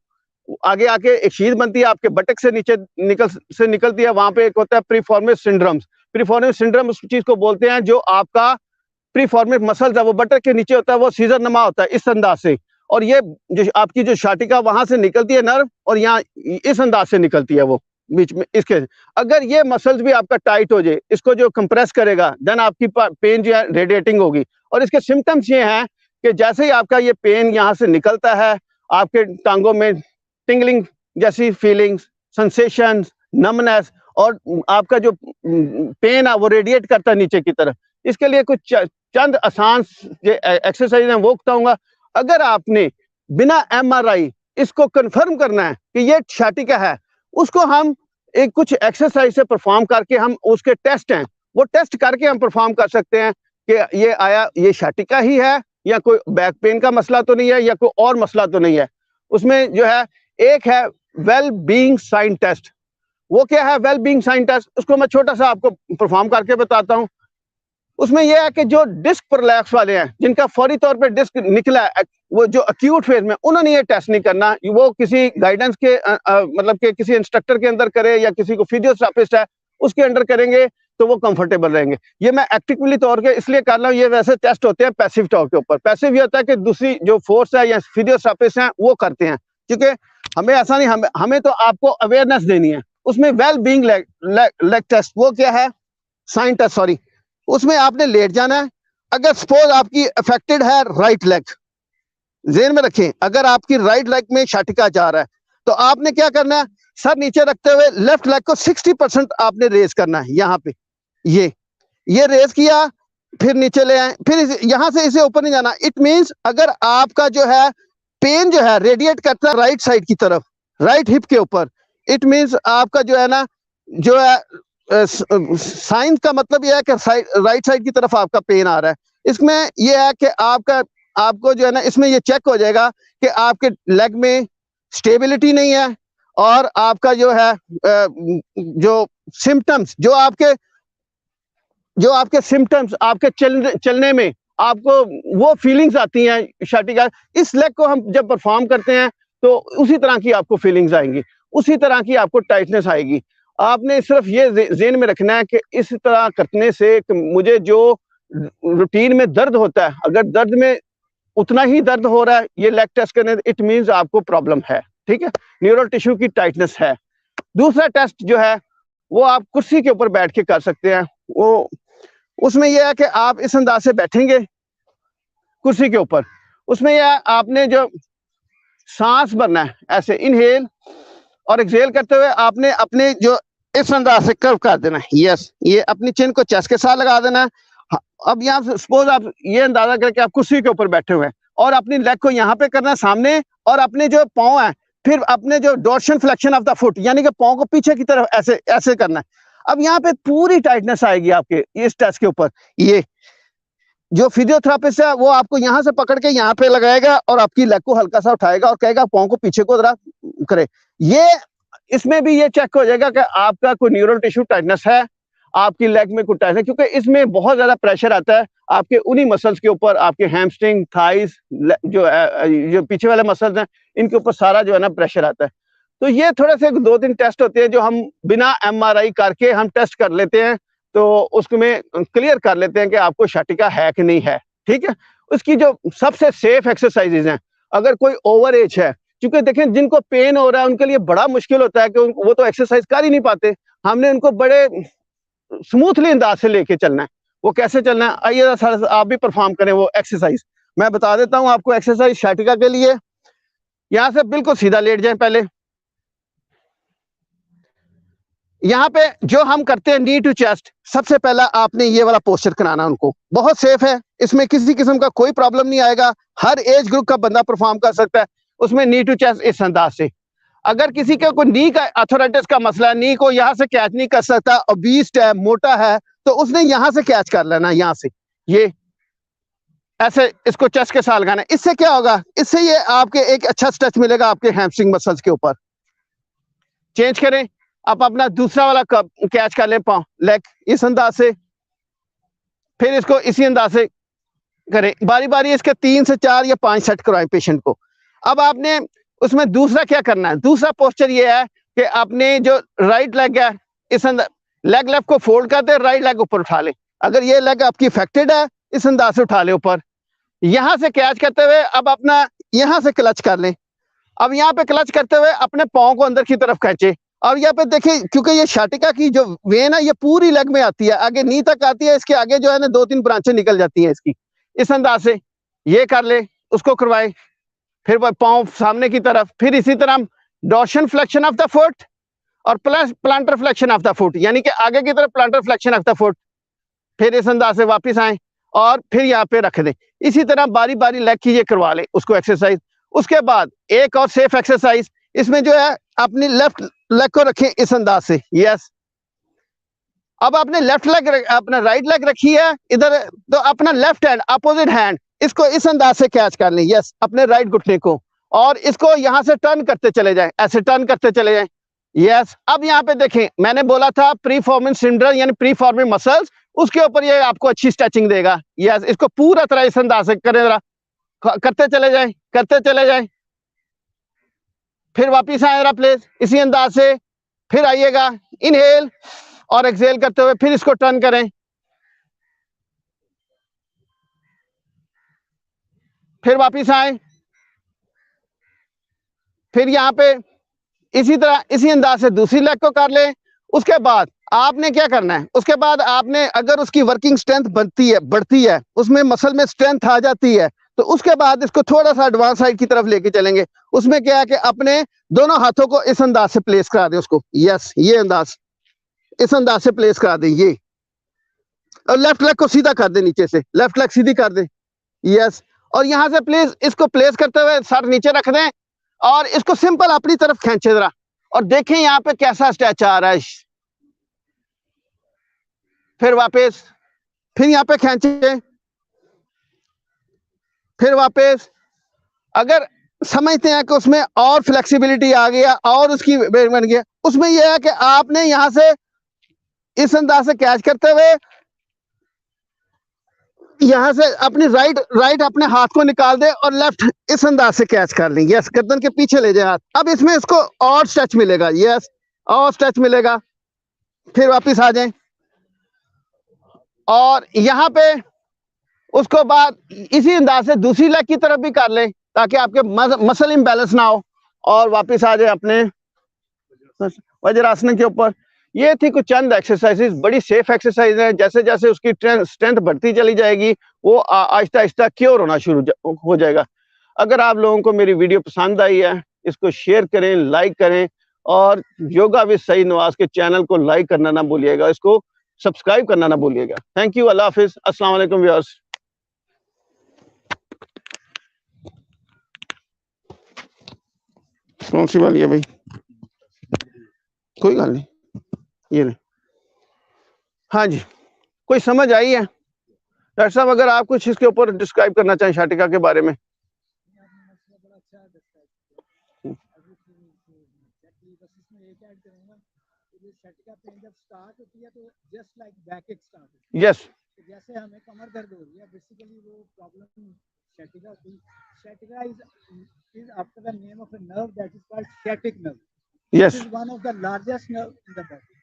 Speaker 1: आगे आके एक शीथ बनती है आपके बटक से नीचे निकलती है। वहां पे एक होता है प्रीफॉर्मिक सिंड्रोम्स। प्रीफॉर्मिक सिंड्रोम उस चीज को बोलते हैं जो आपका प्रीफॉर्मिक मसल्स है वो बटक के नीचे होता है, वो सीजर नमा होता है इस अंदाज से। और ये जो आपकी जो शाटिका वहां से निकलती है नर्व, और यहाँ इस अंदाज से निकलती है वो बीच में इसके। अगर ये मसल्स भी आपका टाइट हो जाए, इसको जो कंप्रेस करेगा, देन आपकी पेन जो है रेडिएटिंग होगी। और इसके सिम्टम्स ये हैं कि जैसे ही आपका ये पेन यहाँ से निकलता है, आपके टांगों में टिंगलिंग जैसी फीलिंग्स, सेंसेशंस, नमनेस, और आपका जो पेन है वो रेडिएट करता है नीचे की तरफ। इसके लिए कुछ चंद आसान एक्सरसाइज हैं वो बताऊंगा। अगर आपने बिना MRI इसको कंफर्म करना है कि ये शाटिका है, उसको हम एक कुछ एक्सरसाइज से परफॉर्म करके, हम उसके टेस्ट हैं वो टेस्ट करके हम परफॉर्म कर सकते हैं कि ये आया ये शाटिका ही है या कोई बैक पेन का मसला तो नहीं है या कोई और मसला तो नहीं है। उसमें जो है एक है वेल बीइंग साइन टेस्ट। वो क्या है वेल बीइंग साइन टेस्ट? उसको मैं छोटा सा आपको परफॉर्म करके बताता हूँ। उसमें यह है कि जो डिस्क प्रोलैप्स वाले हैं, जिनका फौरी तौर पे डिस्क निकला है, वो जो अक्यूट फेज में, उन्होंने ये टेस्ट नहीं करना। वो किसी गाइडेंस के मतलब के किसी इंस्ट्रक्टर के अंदर करे या किसी को फिजियोथेरेपिस्ट है उसके अंडर करेंगे। तो वो कंफर्टेबल रहेंगे। ये मैं एक्टिवली तौर पे इसलिए कर रहा हूँ, ये वैसे टेस्ट होते हैं पैसिव तौर के ऊपर। पैसिव ये होता है कि दूसरी जो फोर्स है या फिजियोथेरेपिस्ट हैं वो करते हैं, क्योंकि हमें ऐसा नहीं, हमें तो आपको अवेयरनेस देनी है। उसमें वेल बीइंग लेग टेस्ट, वो क्या है, साइन टेस्ट सॉरी, उसमें आपने लेट जाना है। अगर सपोज आपकी अफेक्टेड है राइट लेग, ज़हन में रखें, अगर आपकी राइट लेग में शटिका जा रहा है तो आपने क्या करना है, सर नीचे रखते हुए लेफ्ट लेग को 60% आपने रेज करना है। यहाँ पे ये रेज किया, फिर नीचे ले आए, फिर यहां से इसे ऊपर नहीं जाना। इट मींस अगर आपका जो है पेन जो है रेडिएट करता है राइट साइड की तरफ, राइट हिप के ऊपर, इट मींस आपका जो है ना, जो है साइंस का मतलब यह है कि राइट साइड की तरफ आपका पेन आ रहा है। इसमें यह है कि आपको जो है ना, इसमें यह चेक हो जाएगा कि आपके लेग में स्टेबिलिटी नहीं है, और आपका जो है जो सिम्टम्स, जो आपके सिम्टम्स, आपके चलने में आपको वो फीलिंग्स आती हैं शटिका, इस लेग को हम जब परफॉर्म करते हैं तो उसी तरह की आपको फीलिंग्स आएंगी, उसी तरह की आपको टाइटनेस आएगी। आपने सिर्फ ये ज़हन में रखना है कि इस तरह करने से मुझे जो रूटीन में दर्द होता है, अगर दर्द में उतना ही दर्द हो रहा है ये लेग टेस्ट करने, इट मींस आपको प्रॉब्लम है, ठीक है, न्यूरल टिश्यू की टाइटनेस है। दूसरा टेस्ट जो है वो आप कुर्सी के ऊपर बैठ के कर सकते हैं। वो उसमें यह है कि आप इस अंदाज से बैठेंगे कुर्सी के ऊपर, उसमें यह आपने जो सांस भरना है, ऐसे इनहेल और एक्सहेल करते हुए आपने अपने जो इस अंदाज से कर्व कर देना है। यस, ये अपनी चिन को चेस्ट के साथ लगा देना है। अब यहाँ सपोज आप ये अंदाजा करके आप कुर्सी के ऊपर बैठे हुए हैं और अपनी लेग को यहाँ पे करना है सामने, और अपने जो पाँव है फिर अपने जो डोर्सन फ्लेक्शन ऑफ द फुट, यानी कि पाँव को पीछे की तरफ ऐसे ऐसे करना है। अब यहाँ पे पूरी टाइटनेस आएगी आपके इस टेस्ट के ऊपर। ये जो फिजियोथेरेपिस्ट है वो आपको यहाँ से पकड़ के यहाँ पे लगाएगा और आपकी लेग को हल्का सा उठाएगा और कहेगा पाँव को पीछे को जरा करे। ये इसमें भी ये चेक हो जाएगा कि आपका कोई न्यूरल टिश्यू टाइटनेस है, आपकी लेग में कुछ टाइटनेस, क्योंकि इसमें बहुत ज्यादा प्रेशर आता है आपके उन्हीं मसल्स के ऊपर, आपके हैमस्ट्रिंग, थाइस, जो पीछे वाले मसल्स हैं इनके ऊपर सारा जो है ना प्रेशर आता है। तो ये थोड़े से 2-3 टेस्ट होते हैं जो हम बिना MRI करके हम टेस्ट कर लेते हैं, तो उसमें क्लियर कर लेते हैं कि आपको शटिका है कि नहीं है, ठीक है। उसकी जो सबसे सेफ एक्सरसाइजेज हैं, अगर कोई ओवर एज है, क्योंकि देखें जिनको पेन हो रहा है उनके लिए बड़ा मुश्किल होता है कि वो तो एक्सरसाइज कर ही नहीं पाते, हमने उनको बड़े स्मूथली अंदाज से लेके चलना है। वो कैसे चलना है, आइए सर आप भी परफॉर्म करें वो एक्सरसाइज। मैं बता देता हूं आपको एक्सरसाइज शटिका के लिए। यहां से बिल्कुल सीधा लेट जाएं। पहले यहाँ पे जो हम करते हैं नी टू चेस्ट, सबसे पहला आपने ये वाला पोस्चर कराना उनको, बहुत सेफ है, इसमें किसी किस्म का कोई प्रॉब्लम नहीं आएगा, हर एज ग्रुप का बंदा परफॉर्म कर सकता है। उसमें नी टू चेस्ट इस अंदाज से। अगर किसी का कोई नी का आर्थराइटिस का मसला है, नी को यहाँ से कैच नहीं कर सकता, ओबीस्ट है, मोटा है, तो उसने यहाँ से कैच कर लेना, यहाँ से ये ऐसे इसको चेस्ट के साथ लगाना। इससे क्या होगा, इससे ये आपके एक अच्छा स्ट्रेच मिलेगा आपके हैमस्ट्रिंग मसल्स के ऊपर। चेंज करें, आप अपना दूसरा वाला कैच कर लें पाँव, लेग इस अंदाज से, फिर इसको इसी अंदाज से करें, बारी बारी इसके 3 से 4 या 5 सेट करवाएं पेशेंट को। अब आपने उसमें दूसरा क्या करना है, दूसरा पोस्चर ये है कि आपने जो राइट लेग है इस अंदर लेग लेफ्ट को फोल्ड कर दे, राइट लेग ऊपर उठा ले। अगर ये लेग आपकी अफेक्टेड है इस अंदाज से उठा ले ऊपर, यहां से कैच करते हुए अब अपना यहां से क्लच कर लें। अब यहाँ पे क्लच करते हुए अपने पाँव को अंदर की तरफ खींचे। और यहाँ पे देखिए, क्योंकि ये शटिका की जो वेन है ये पूरी लेग में आती है, आगे नी तक आती है, इसके आगे जो है ना 2-3 ब्रांचें निकल जाती हैं इसकी। इस अंदाज से ये कर ले, उसको करवाए, फिर पाँव सामने की तरफ, फिर इसी तरह डोर्सन फ्लेक्शन ऑफ द फुट और plus planter flexion of the foot, यानी कि आगे की तरफ planter flexion of the foot, फिर इस अंदाज से वापस आए और फिर यहाँ पे रख दें। इसी तरह बारी बारी लेग की ये करवा ले उसको एक्सरसाइज। उसके बाद एक और सेफ एक्सरसाइज, इसमें जो है अपनी लेफ्ट लेग को रखें इस अंदाज से। यस, अब आपने लेफ्ट लेग अपना राइट लेग रखी है इधर, तो अपना लेफ्ट हैंड अपोजिट हैंड इसको इस अंदाज से कैच कर लें। यस, अपने राइट घुटने को, और इसको यहां से टर्न करते चले जाएं, ऐसे टर्न करते चले जाएं। यस, अब यहाँ पे देखें, मैंने बोला था प्री फॉर्मिंग सिंड्रोम यानी प्री फॉर्मिंग मसल्स, उसके ऊपर ये आपको अच्छी स्ट्रेचिंग देगा। यस, इसको पूरा तरह इस अंदाज से करें, जरा करते चले जाएं, करते चले जाएं, फिर वापिस आए जरा प्लेस इसी अंदाज से, फिर आइएगा, इनहेल और एक्सेल करते हुए फिर इसको टर्न करें, फिर वापिस आए, फिर यहाँ पे इसी तरह इसी अंदाज से दूसरी लेग को कर लें। उसके बाद आपने क्या करना है, उसके बाद आपने अगर उसकी वर्किंग स्ट्रेंथ बढ़ती है, उसमें मसल में स्ट्रेंथ आ जाती है, तो उसके बाद इसको थोड़ा सा एडवांस साइड की तरफ लेके चलेंगे। उसमें क्या है कि अपने दोनों हाथों को इस अंदाज से प्लेस करा दें उसको, यस ये अंदाज, इस अंदाज से प्लेस करा दें ये, और लेफ्ट लेग को सीधा कर दें, नीचे से लेफ्ट लेग सीधी कर दें, यस। और यहां से प्लीज इसको प्लेस करते हुए सर नीचे रख दें और इसको सिंपल अपनी तरफ खींचे जरा, और देखें यहाँ पे कैसा स्ट्रेच आ रहा है। फिर वापस, फिर यहाँ पे खींचे, फिर वापस। अगर समझते हैं कि उसमें और फ्लेक्सिबिलिटी आ गया और उसकी वेट बन गया, उसमें यह है कि आपने यहां से इस अंदाज से कैच करते हुए यहां से अपनी राइट अपने हाथ को निकाल दे और लेफ्ट इस अंदाज से कैच कर लें, यस। गर्दन के पीछे ले जाए हाथ। अब इसमें इसको और स्ट्रेच मिलेगा, यस और स्ट्रेच मिलेगा। फिर वापस आ जाएं और यहाँ पे उसको बाद इसी अंदाज से दूसरी लेग की तरफ भी कर लें ताकि आपके मसल इम्बैलेंस ना हो, और वापस आ जाए अपने वज्रासन के ऊपर। ये थी कुछ चंद एक्सरसाइजेस, बड़ी सेफ एक्सरसाइज है। जैसे जैसे उसकी स्ट्रेंथ बढ़ती चली जाएगी वो आहिस्ता आहिस्ता क्योर होना शुरू हो जाएगा। अगर आप लोगों को मेरी वीडियो पसंद आई है, इसको शेयर करें, लाइक करें, और योगा विद सईद नवाज के चैनल को लाइक करना ना भूलिएगा, इसको सब्सक्राइब करना ना भूलिएगा। थैंक यू, अल्लाह हाफिज, अस्सलाम वालेकुम व्यूअर्स। कौन सी वाली है भाई? कोई गल नहीं, ये नहीं। हाँ जी, कोई समझ आई है? डॉक्टर साहब अगर आप कुछ इसके ऊपर डिस्क्राइब करना चाहें शाटिका के बारे में। यस, जैसे हमें कमर दर्द हो रही है, बेसिकली वो प्रॉब्लम sciatica की। Sciatica is after the name of a nerve that is called sciatic nerve. Yes. This is one of the largest nerve in the body.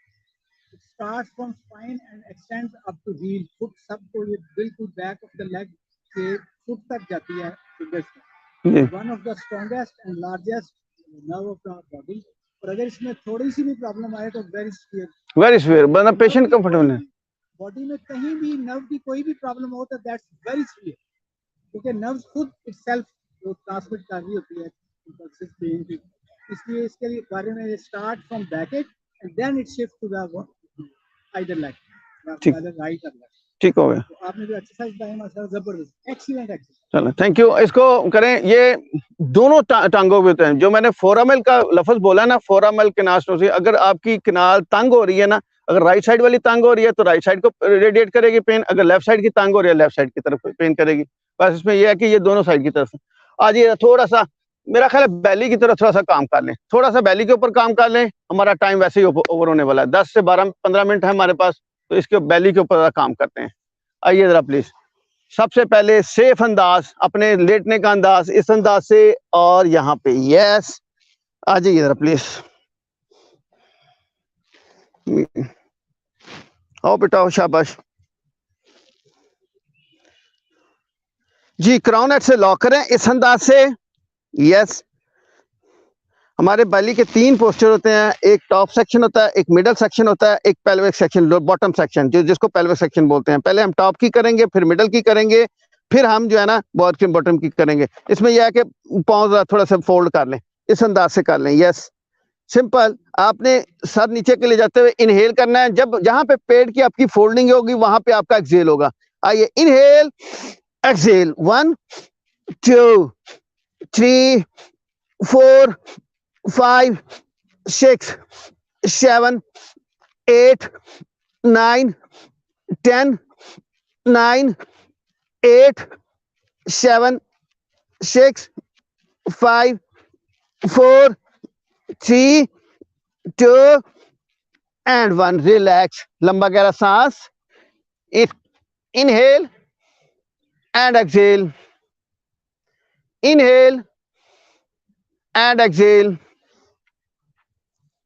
Speaker 1: It starts from spine and extends up to heel, foot सब को ये बिल्कुल back of the leg से foot तक जाती है fingers में। One of the strongest and largest nerve of the body. और अगर इसमें थोड़ी सी भी प्रॉब्लम आए तो very severe. Very severe, मतलब पेशेंट कंफर्टेबल है। बॉडी में कहीं भी नर्व की कोई भी प्रॉब्लम हो तो दैट्स वेरी सीरियस, क्योंकि नर्व खुद इटसेल्फ वो ट्रांसमिट कर रही होती है इम्पल्सिव पेन की। इसलिए इसके लिए बारे में start from backache and then it shift to the either leg, right और लेफ्ट। ठीक हो गया। तो आपने जो एक्सरसाइज बताई माशाल्लाह जबरदस्त, एक्सीलेंट एक्सरसाइज। चलो थैंक यू। इसको करें, ये दोनों टांगों पे होते हैं। जो मैंने फोरामेल का लफ्ज बोला ना, फोरामेल किनास्टोसी, अगर आपकी किनाल तंग हो रही है ना, अगर राइट साइड वाली तंग हो रही है तो राइट साइड को रेडिएट करेगी पेन, अगर लेफ्ट साइड की तंग हो रही है लेफ्ट साइड की तरफ पेन करेगी। बस इसमें यह है कि ये दोनों साइड की तरफ। आज ये थोड़ा सा मेरा ख्याल है बैली की तरफ थोड़ा सा काम कर लें, थोड़ा सा बैली के ऊपर काम कर लें। हमारा टाइम वैसे ही ओवर होने वाला है, 10 से 12-15 मिनट है हमारे पास, तो इसके बैली के ऊपर काम करते हैं। आइए जरा प्लीज। सबसे पहले सेफ अंदाज, अपने लेटने का अंदाज इस अंदाज से, और यहाँ पे यस आ जाइए जरा प्लीज। आओ बेटा, आओ, शाबाश जी। क्राउन हेड से लॉक करें इस अंदाज से, यस। हमारे बैली के 3 पोस्चर होते हैं, एक टॉप सेक्शन होता है, एक मिडल सेक्शन होता है, एक पेल्विक सेक्शन, बॉटम सेक्शन जिसको पेल्विक सेक्शन बोलते हैं। पहले हम टॉप की करेंगे, फिर मिडल की करेंगे, फिर हम जो है ना बॉटम की करेंगे। इसमें यह है कि पाँव थोड़ा सा फोल्ड कर लें, इस अंदाज से कर लें, यस सिंपल। आपने सर नीचे के ले जाते हुए इनहेल करना है, जब जहां पे पेट की आपकी फोल्डिंग होगी वहां पे आपका एक्सहेल होगा। आइए, इनहेल एक्सहेल, 1 2 3 4 5 6 7 8 9 10 9 8 7 6 5 4 3 2 एंड 1। रिलैक्स, लंबा गहरा सांस, inhale and exhale, inhale and exhale,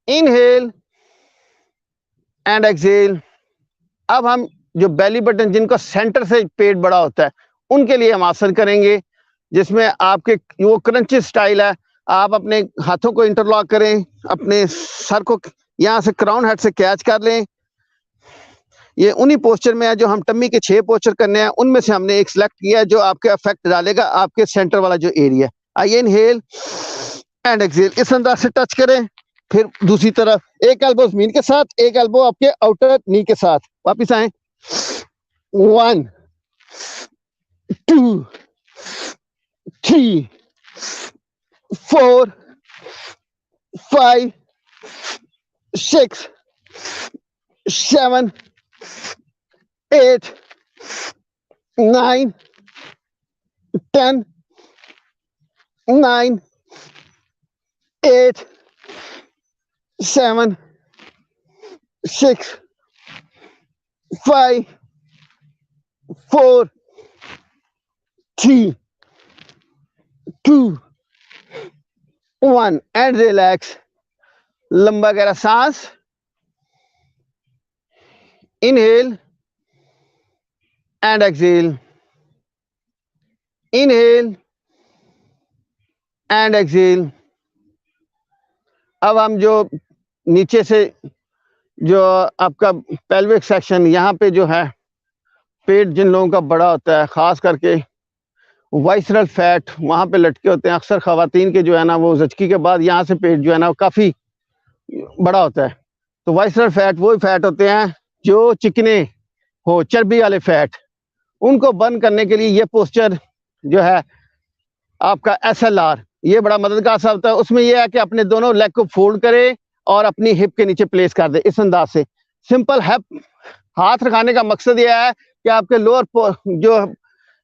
Speaker 1: inhale and exhale. अब हम जो बेली बटन जिनका सेंटर से पेट बड़ा होता है उनके लिए हम आसन करेंगे, जिसमें आपके वो क्रंची स्टाइल है। आप अपने हाथों को इंटरलॉक करें, अपने सर को यहाँ से क्राउन हेड से कैच कर लें। ये उन्हीं पोस्चर में है जो हम टम्मी के 6 पोस्चर करने हैं, उनमें से हमने एक सिलेक्ट किया है जो आपके इफेक्ट डालेगा आपके सेंटर वाला जो एरिया। आइए इनहेल एंड एक्सेल, इस अंदाज से टच करें। फिर दूसरी तरफ, एक एल्बो जमीन के साथ, एक एल्बो आपके आउटर नी के साथ। वापिस आए, 1 2 3 4 5 6 7 8 9 10 9 8 7 6 5 4 3 2 1 एंड रिलैक्स। लंबा गहरा सांस, inhale and exhale, inhale and exhale. अब हम जो नीचे से जो आपका पेल्विक सेक्शन, यहाँ पे जो है पेट जिन लोगों का बड़ा होता है, खास करके वाइसरल फैट वहाँ पे लटके होते हैं अक्सर खवातीन के, जो है ना वो जचकी के बाद यहाँ से पेट जो है ना वो काफ़ी बड़ा होता है। तो वाइसरल फैट वो फैट होते हैं जो चिकने हो, चर्बी वाले फैट, उनको बर्न करने के लिए ये पोस्चर जो है आपका SLR, ये बड़ा मददगार साबित होता है। उसमें यह है कि अपने दोनों लेग को फोल्ड करें और अपनी हिप के नीचे प्लेस कर दे इस अंदाज से। सिंपल हिप हाथ रखाने का मकसद यह है कि आपके लोअर जो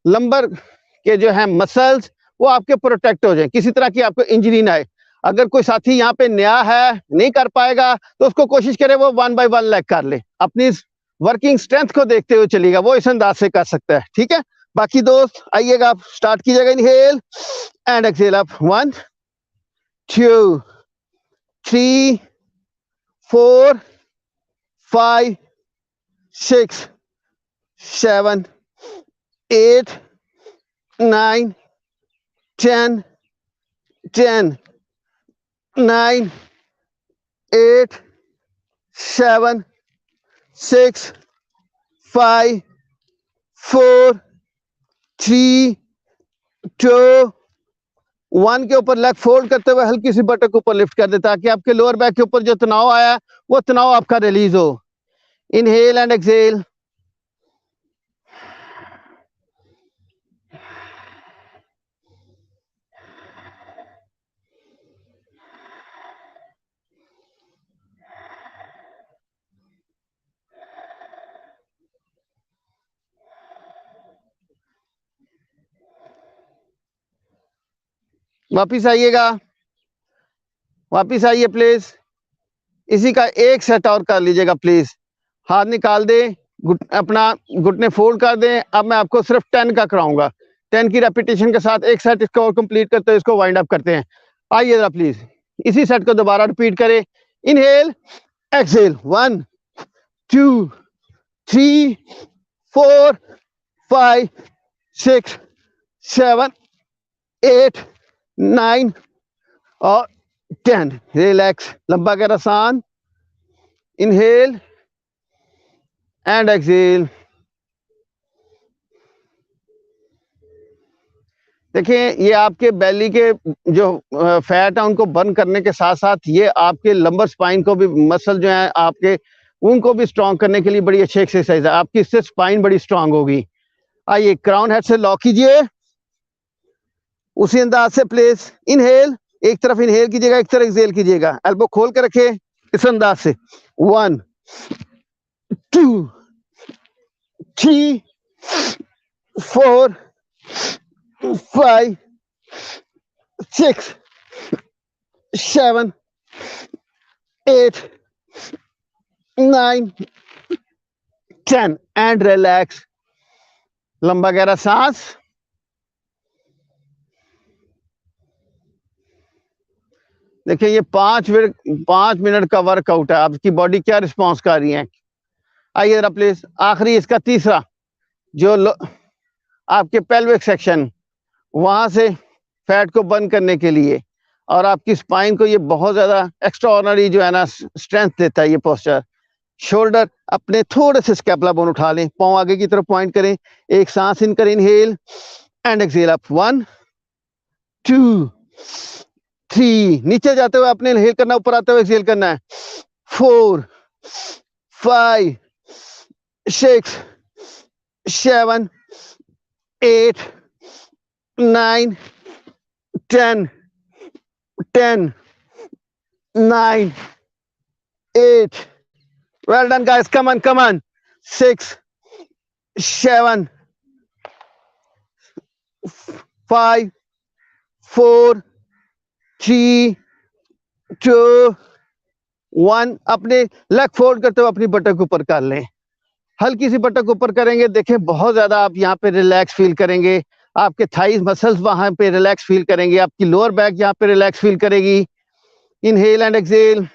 Speaker 1: लंबर के जो है मसल्स वो आपके प्रोटेक्ट हो जाए, किसी तरह की आपको इंजरी ना आए। अगर कोई साथी यहाँ पे नया है, नहीं कर पाएगा, तो उसको कोशिश करे वो 1 बाय 1 लेग कर ले, अपनी वर्किंग स्ट्रेंथ को देखते हुए चलेगा, वो इस अंदाज से कर सकता है। ठीक है, बाकी दोस्त आइएगा, आप स्टार्ट कीजिएगा। इनहेल एंड एक्सेल अप, 1 2 3 4 5 6 7 8 9 10 10 9 8 7 6 5 4 3 2 1 के ऊपर लेग फोल्ड करते हुए हल्की सी बटक ऊपर लिफ्ट कर दे, ताकि आपके लोअर बैक के ऊपर जो तनाव आया वो तनाव आपका रिलीज हो। इनहेल एंड एक्सेल, वापिस आइएगा, वापिस आइए प्लीज। इसी का एक सेट और कर लीजिएगा प्लीज। हाथ निकाल दे, अपना घुटने फोल्ड कर दें। अब मैं आपको सिर्फ 10 का कराऊंगा, 10 की रेपिटेशन के साथ एक सेट इसको और कंप्लीट करते हैं, इसको वाइंड अप करते हैं। आइए जरा प्लीज, इसी सेट को दोबारा रिपीट करें। इनहेल एक्सेल, 1 2 3 4 5 6 7 8 9 और 10। रिलैक्स, लंबा गहरा सांस, इनहेल एंड एक्सेल। देखिए, ये आपके बेली के जो फैट है उनको बर्न करने के साथ साथ ये आपके लंबर स्पाइन को भी, मसल जो है आपके, उनको भी स्ट्रांग करने के लिए बड़ी अच्छी एक्सरसाइज है आपकी, इससे स्पाइन बड़ी स्ट्रांग होगी। आइए क्राउन हेड से लॉक कीजिए, उसी अंदाज से प्लेस। इनहेल, एक तरफ इनहेल कीजिएगा, एक तरफ एक्सेल कीजिएगा, एल्बो खोल कर रखे इस अंदाज से। 1 2 3 4 5 6 7 8 9 10 एंड रिलैक्स। लंबा गहरा सांस, देखिए ये 5 मिनट का वर्कआउट है, आपकी बॉडी क्या रिस्पॉन्स कर रही है। आइए जरा प्लीज, आखिरी इसका तीसरा जो आपके पेल्विक सेक्शन, वहां से फैट को बर्न करने के लिए और आपकी स्पाइन को ये बहुत ज्यादा एक्स्ट्रा ऑर्डिनरी जो है ना स्ट्रेंथ देता है ये पोस्चर। शोल्डर अपने थोड़े से स्कैपुला बोन उठा लें, पांव आगे की तरफ पॉइंट करें, एक सांस इन करें, इनहेल एंड एक्सहेल अप, 1 2 3, नीचे जाते हुए आपने इनहेल करना, ऊपर आते हुए एक्सहेल करना है, 4 5 6 7 8 9 10 10 9 8, well done guys, come on, 6 7 5 4 3 2 1। अपने लेग फोल्ड करते हुए अपनी बटक ऊपर कर लें, हल्की सी बटक ऊपर करेंगे, देखें बहुत ज्यादा आप यहाँ पे रिलैक्स फील करेंगे, आपके थाइज मसल्स वहां पे रिलैक्स फील करेंगे, आपकी लोअर बैक यहाँ पे रिलैक्स फील करेगी। इनहेल एंड एक्सहेल,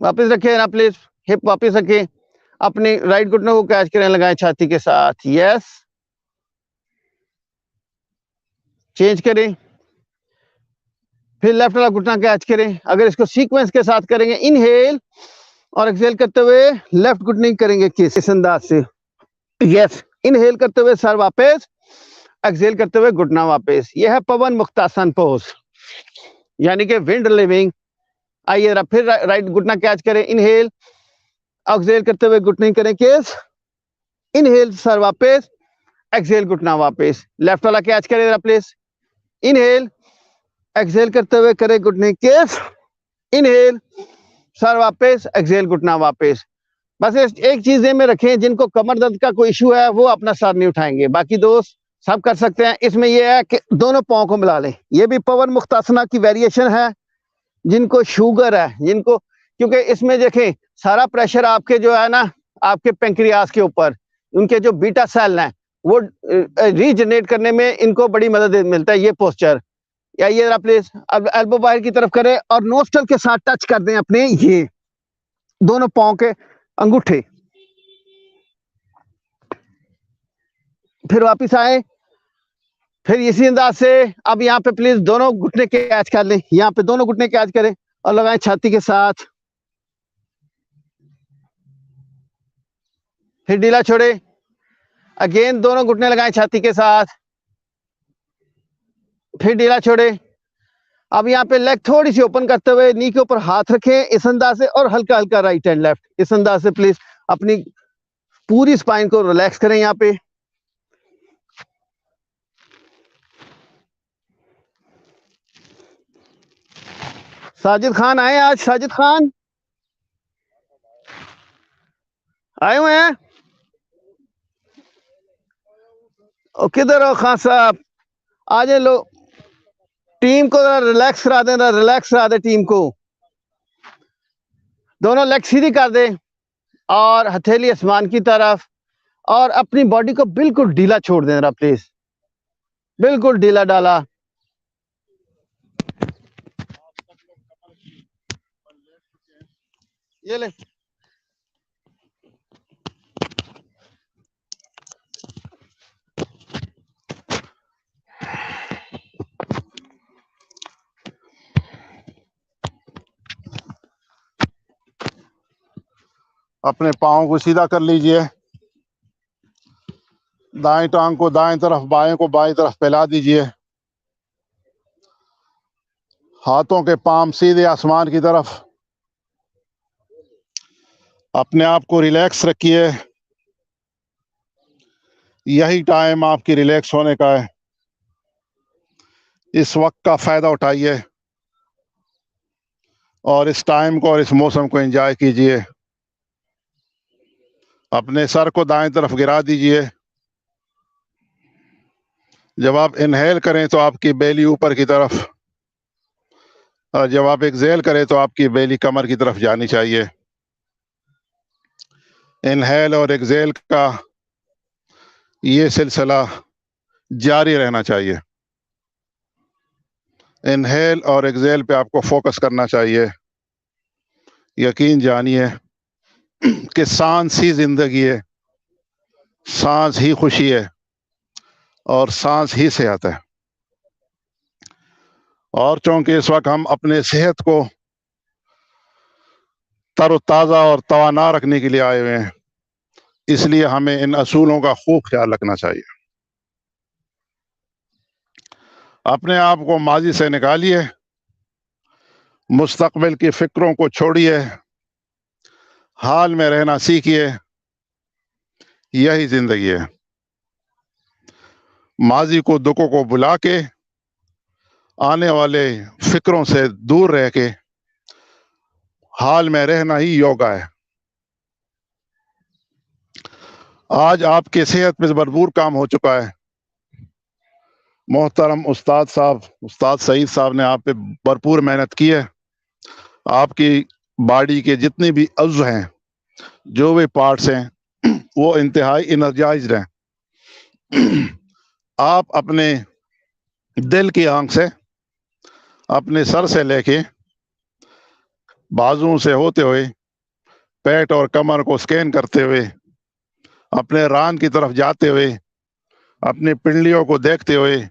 Speaker 1: वापस रखें ना प्लीज, हिप वापस रखें, अपने राइट घुटने को कैच करें, लगाएं छाती के साथ, यस, चेंज करें, फिर लेफ्ट वाला घुटना कैच करें। अगर इसको सीक्वेंस के साथ करेंगे, इनहेल और एक्सहेल करते हुए लेफ्ट घुटने करेंगे किस अंदाज से, यस, इनहेल करते हुए सर वापस, एक्सहेल करते हुए घुटना वापस। यह है पवन मुक्तासन पोज, यानी कि विंड लिविंग। आइए जरा फिर राइट घुटना कैच करें, इनहेल, एक्सहेल करते हुए घुटने करें किस, इनहेल सर वापस, एक्सहेल घुटना वापस। लेफ्ट वाला कैच करें जरा प्लीज, इनहेल, एक्सहेल करते हुए करें घुटने किस, इनहेल सर वापस, एक्सहेल घुटना वापस। बस एक चीज में रखें, जिनको कमर दर्द का कोई इशू है वो अपना सर नहीं उठाएंगे, बाकी दोस्त सब कर सकते हैं। इसमें यह है कि दोनों पाँव को मिला लें, ये भी पवन मुक्तासना की वेरिएशन है। जिनको शुगर है, जिनको, क्योंकि इसमें देखें सारा प्रेशर आपके जो है ना आपके पेंक्रियास के ऊपर, उनके जो बीटा सेल हैं वो रीजनरेट करने में इनको बड़ी मदद मिलता है ये पोस्चर। या ये जरा प्लीज, अब एल्बो बाहर की तरफ करें और नोस्टल के साथ टच कर दें अपने ये दोनों पाँव के अंगूठे, फिर वापस आए, फिर इसी अंदाज से अब यहाँ पे प्लीज दोनों घुटने कैच कर लें, यहाँ पे दोनों घुटने कैच करें और लगाएं छाती के साथ, फिर ढीला छोड़े, अगेन दोनों घुटने लगाएं छाती के साथ, फिर ढीला छोड़े। अब यहाँ पे लेग थोड़ी सी ओपन करते हुए नी के ऊपर हाथ रखें इस अंदाज से, और हल्का हल्का राइट एंड लेफ्ट इस अंदाज से प्लीज अपनी पूरी स्पाइन को रिलैक्स करें। यहाँ पे साजिद खान आए, आज साजिद खान आए हुए हैं, और किधर हो खान साहब, आ जाए, लो टीम को जरा रिलैक्स करा दें, रिलैक्स करा दे टीम को, दोनों लेग सीधी कर दें और हथेली आसमान की तरफ, और अपनी बॉडी को बिल्कुल ढीला छोड़ दें जरा प्लीज, बिल्कुल ढीला डाला। ये ले,
Speaker 2: अपने पाँव को सीधा कर लीजिए, दाएं टांग को दाएं तरफ, बाएं को बाएं तरफ फैला दीजिए, हाथों के पाम सीधे आसमान की तरफ, अपने आप को रिलैक्स रखिए, यही टाइम आपकी रिलैक्स होने का है, इस वक्त का फायदा उठाइए और इस टाइम को और इस मौसम को एंजॉय कीजिए। अपने सर को दाएं तरफ गिरा दीजिए। जब आप इनहेल करें तो आपकी बेली ऊपर की तरफ, और जब आप एक्सहेल करें तो आपकी बेली कमर की तरफ जानी चाहिए। इनहेल और एक्सहेल का ये सिलसिला जारी रहना चाहिए। इनहेल और एक्सहेल पे आपको फोकस करना चाहिए। यकीन जानिए कि सांस ही जिंदगी है, सांस ही खुशी है और सांस ही सेहत है। और चूंकि इस वक्त हम अपने सेहत को तरोताज़ा और तवाना रखने के लिए आए हुए हैं, इसलिए हमें इन असूलों का खूब ख्याल रखना चाहिए। अपने आप को माजी से निकालिए, मुस्तकबिल की फिक्रों को छोड़िए, हाल में रहना सीखिए। यही जिंदगी है। माजी को, दुखों को बुला के, आने वाले फिक्रों से दूर रह के हाल में रहना ही योगा है। आज आपके सेहत में भरपूर काम हो चुका है। मोहतरम उस्ताद साहब, उस्ताद सईद साहब ने आप पे भरपूर मेहनत की है। आपकी बॉडी के जितने भी अज़्ज़ हैं, जो भी पार्ट्स हैं, वो इंतहाई एनर्जाइज्ड हैं। आप अपने दिल की आंख से, अपने सर से लेके बाजुओं से होते हुए पेट और कमर को स्कैन करते हुए, अपने रान की तरफ जाते हुए, अपनी पिंडलियों को देखते हुए,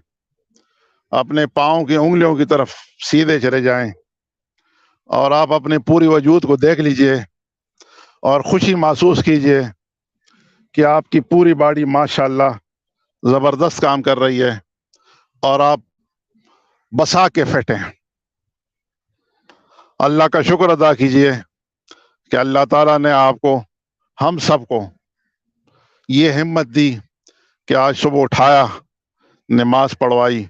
Speaker 2: अपने पाँव की उंगलियों की तरफ सीधे चले जाएं और आप अपने पूरी वजूद को देख लीजिए और खुशी महसूस कीजिए कि आपकी पूरी बॉडी माशाल्लाह ज़बरदस्त काम कर रही है और आप बसा के फिट हैं। अल्लाह का शुक्र अदा कीजिए कि अल्लाह ताला ने आपको, हम सबको ये हिम्मत दी कि आज सुबह उठाया, नमाज पढ़वाई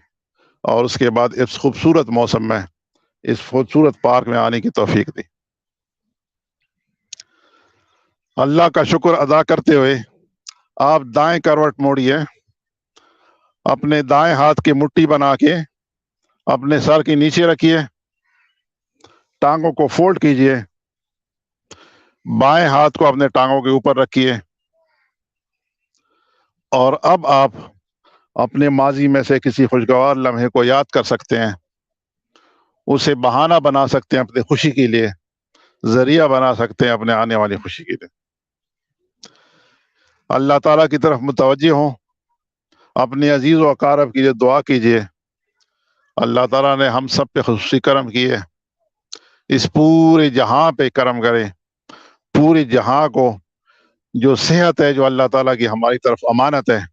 Speaker 2: और उसके बाद इस खूबसूरत मौसम में, इस खूबसूरत पार्क में आने की तौफीक दी। अल्लाह का शुक्र अदा करते हुए आप दाएं करवट मोड़िए, अपने दाएं हाथ की मुट्ठी बना के अपने सर के नीचे रखिए, टांगों को फोल्ड कीजिए, बाएं हाथ को अपने टांगों के ऊपर रखिए और अब आप अपने माजी में से किसी खुशगवार लम्हे को याद कर सकते हैं, उसे बहाना बना सकते हैं अपनी खुशी के लिए, जरिया बना सकते हैं अपने आने वाली खुशी के लिए। अल्लाह ताला की तरफ मुतवज्जे हों, अपने अजीज व अकारब के लिए दुआ कीजिए। अल्लाह ताला ने हम सब पे खुसूसी करम किए, इस पूरे जहां पे करम करे। पूरे जहां को जो सेहत है, जो अल्लाह ताला की हमारी तरफ अमानत है,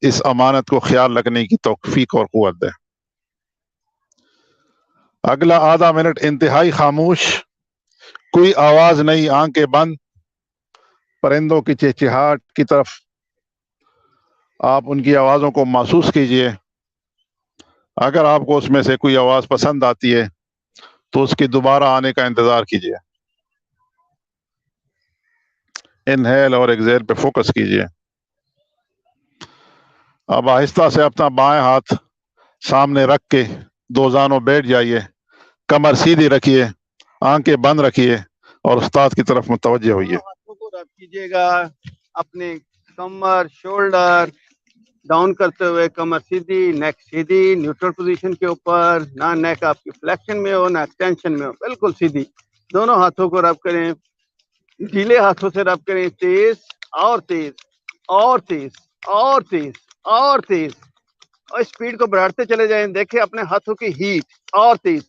Speaker 2: इस अमानत को ख्याल रखने की तौफीक और कुव्वत दे। अगला आधा मिनट इंतहाई खामोश, कोई आवाज नहीं, आंखें बंद, परिंदों की चहचहाट की तरफ आप उनकी आवाजों को महसूस कीजिए। अगर आपको उसमें से कोई आवाज पसंद आती है तो उसके दोबारा आने का इंतजार कीजिए। इनहेल और एक्सहेल पे फोकस कीजिए। अब आहिस्ता से अपना बाएं हाथ सामने रख के दो जानों बैठ जाइए, कमर सीधी रखिए, आंखें बंद रखिए और उस्ताद की तरफ मुतवज्जे होइए।
Speaker 1: हाथों को रब कीजिएगा, अपने कमर, शोल्डर डाउन करते हुए, कमर सीधी, नेक सीधी, न्यूट्रल पोजीशन के ऊपर, ना नेक आपकी फ्लेक्शन में हो ना एक्सटेंशन में हो, बिल्कुल सीधी। दोनों हाथों को रब करें, ढीले हाथों से रब करें, तेज और तेज और तेज और तेज और तेज, और स्पीड को बढ़ाते चले जाएं। देखिए अपने हाथों की हीट, और तेज।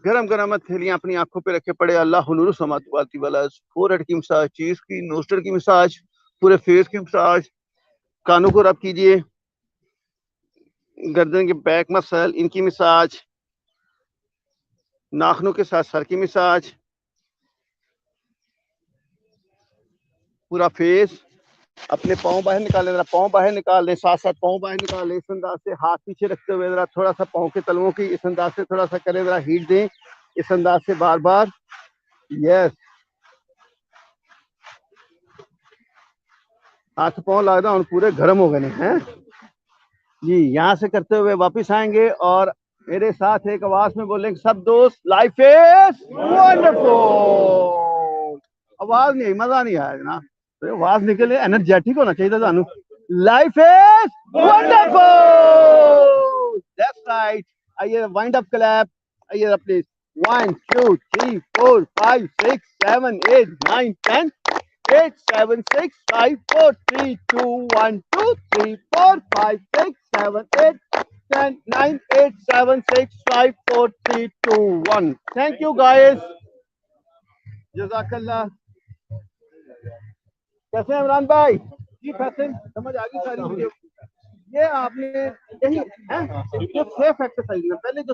Speaker 1: गरम गरम हथेलियां अपनी आंखों पे रखे पड़े। अल्लाह नूरु समावाति वाला, फोरहेड की मसाज, चीज की, नोस्टर की मसाज, पूरे फेस की मसाज। कानों को रब कीजिए, गर्दन के बैक मसल, इनकी मसाज, नाखूनों के साथ सर की मसाज, पूरा फेस। अपने पाँव बाहर निकालें, जरा पाँव बाहर निकाल लें, साथ साथ पाँव बाहर निकाल लें। इस अंदाज से हाथ पीछे रखते हुए जरा थोड़ा सा पाँव के तलवों की इस अंदाज से थोड़ा सा करें, जरा हीट दें। इस अंदाज से बार बार। यस, हाथ पाँव लगता हूँ पूरे गर्म हो गए हैं जी। यहाँ से करते हुए वापस आएंगे और मेरे साथ एक आवाज में बोलेंगे सब दोस्त, लाइफ इज वंडरफुल। आवाज नहीं, मजा नहीं आया ना, तो आवाज निकले, एनर्जेटिक होना चाहिए था। Life is wonderful, that's right. आइए वाइंड अप क्लैप, आइए प्लीज। 1 2 3 4 5 6 7 8 9 10 8 7 6 5 4 3 2 1 2 3 4 5 6 7 8 10 9 8 7 6 5 4 3 2 1। थैंक यू गाइस, जज़ाकल्लाह। कैसे हैं इमरान भाई? जी फैसल, समझ आ गई सारी वीडियो। ये आपने यही है जो सेफ एक्सरसाइज है, पहले जो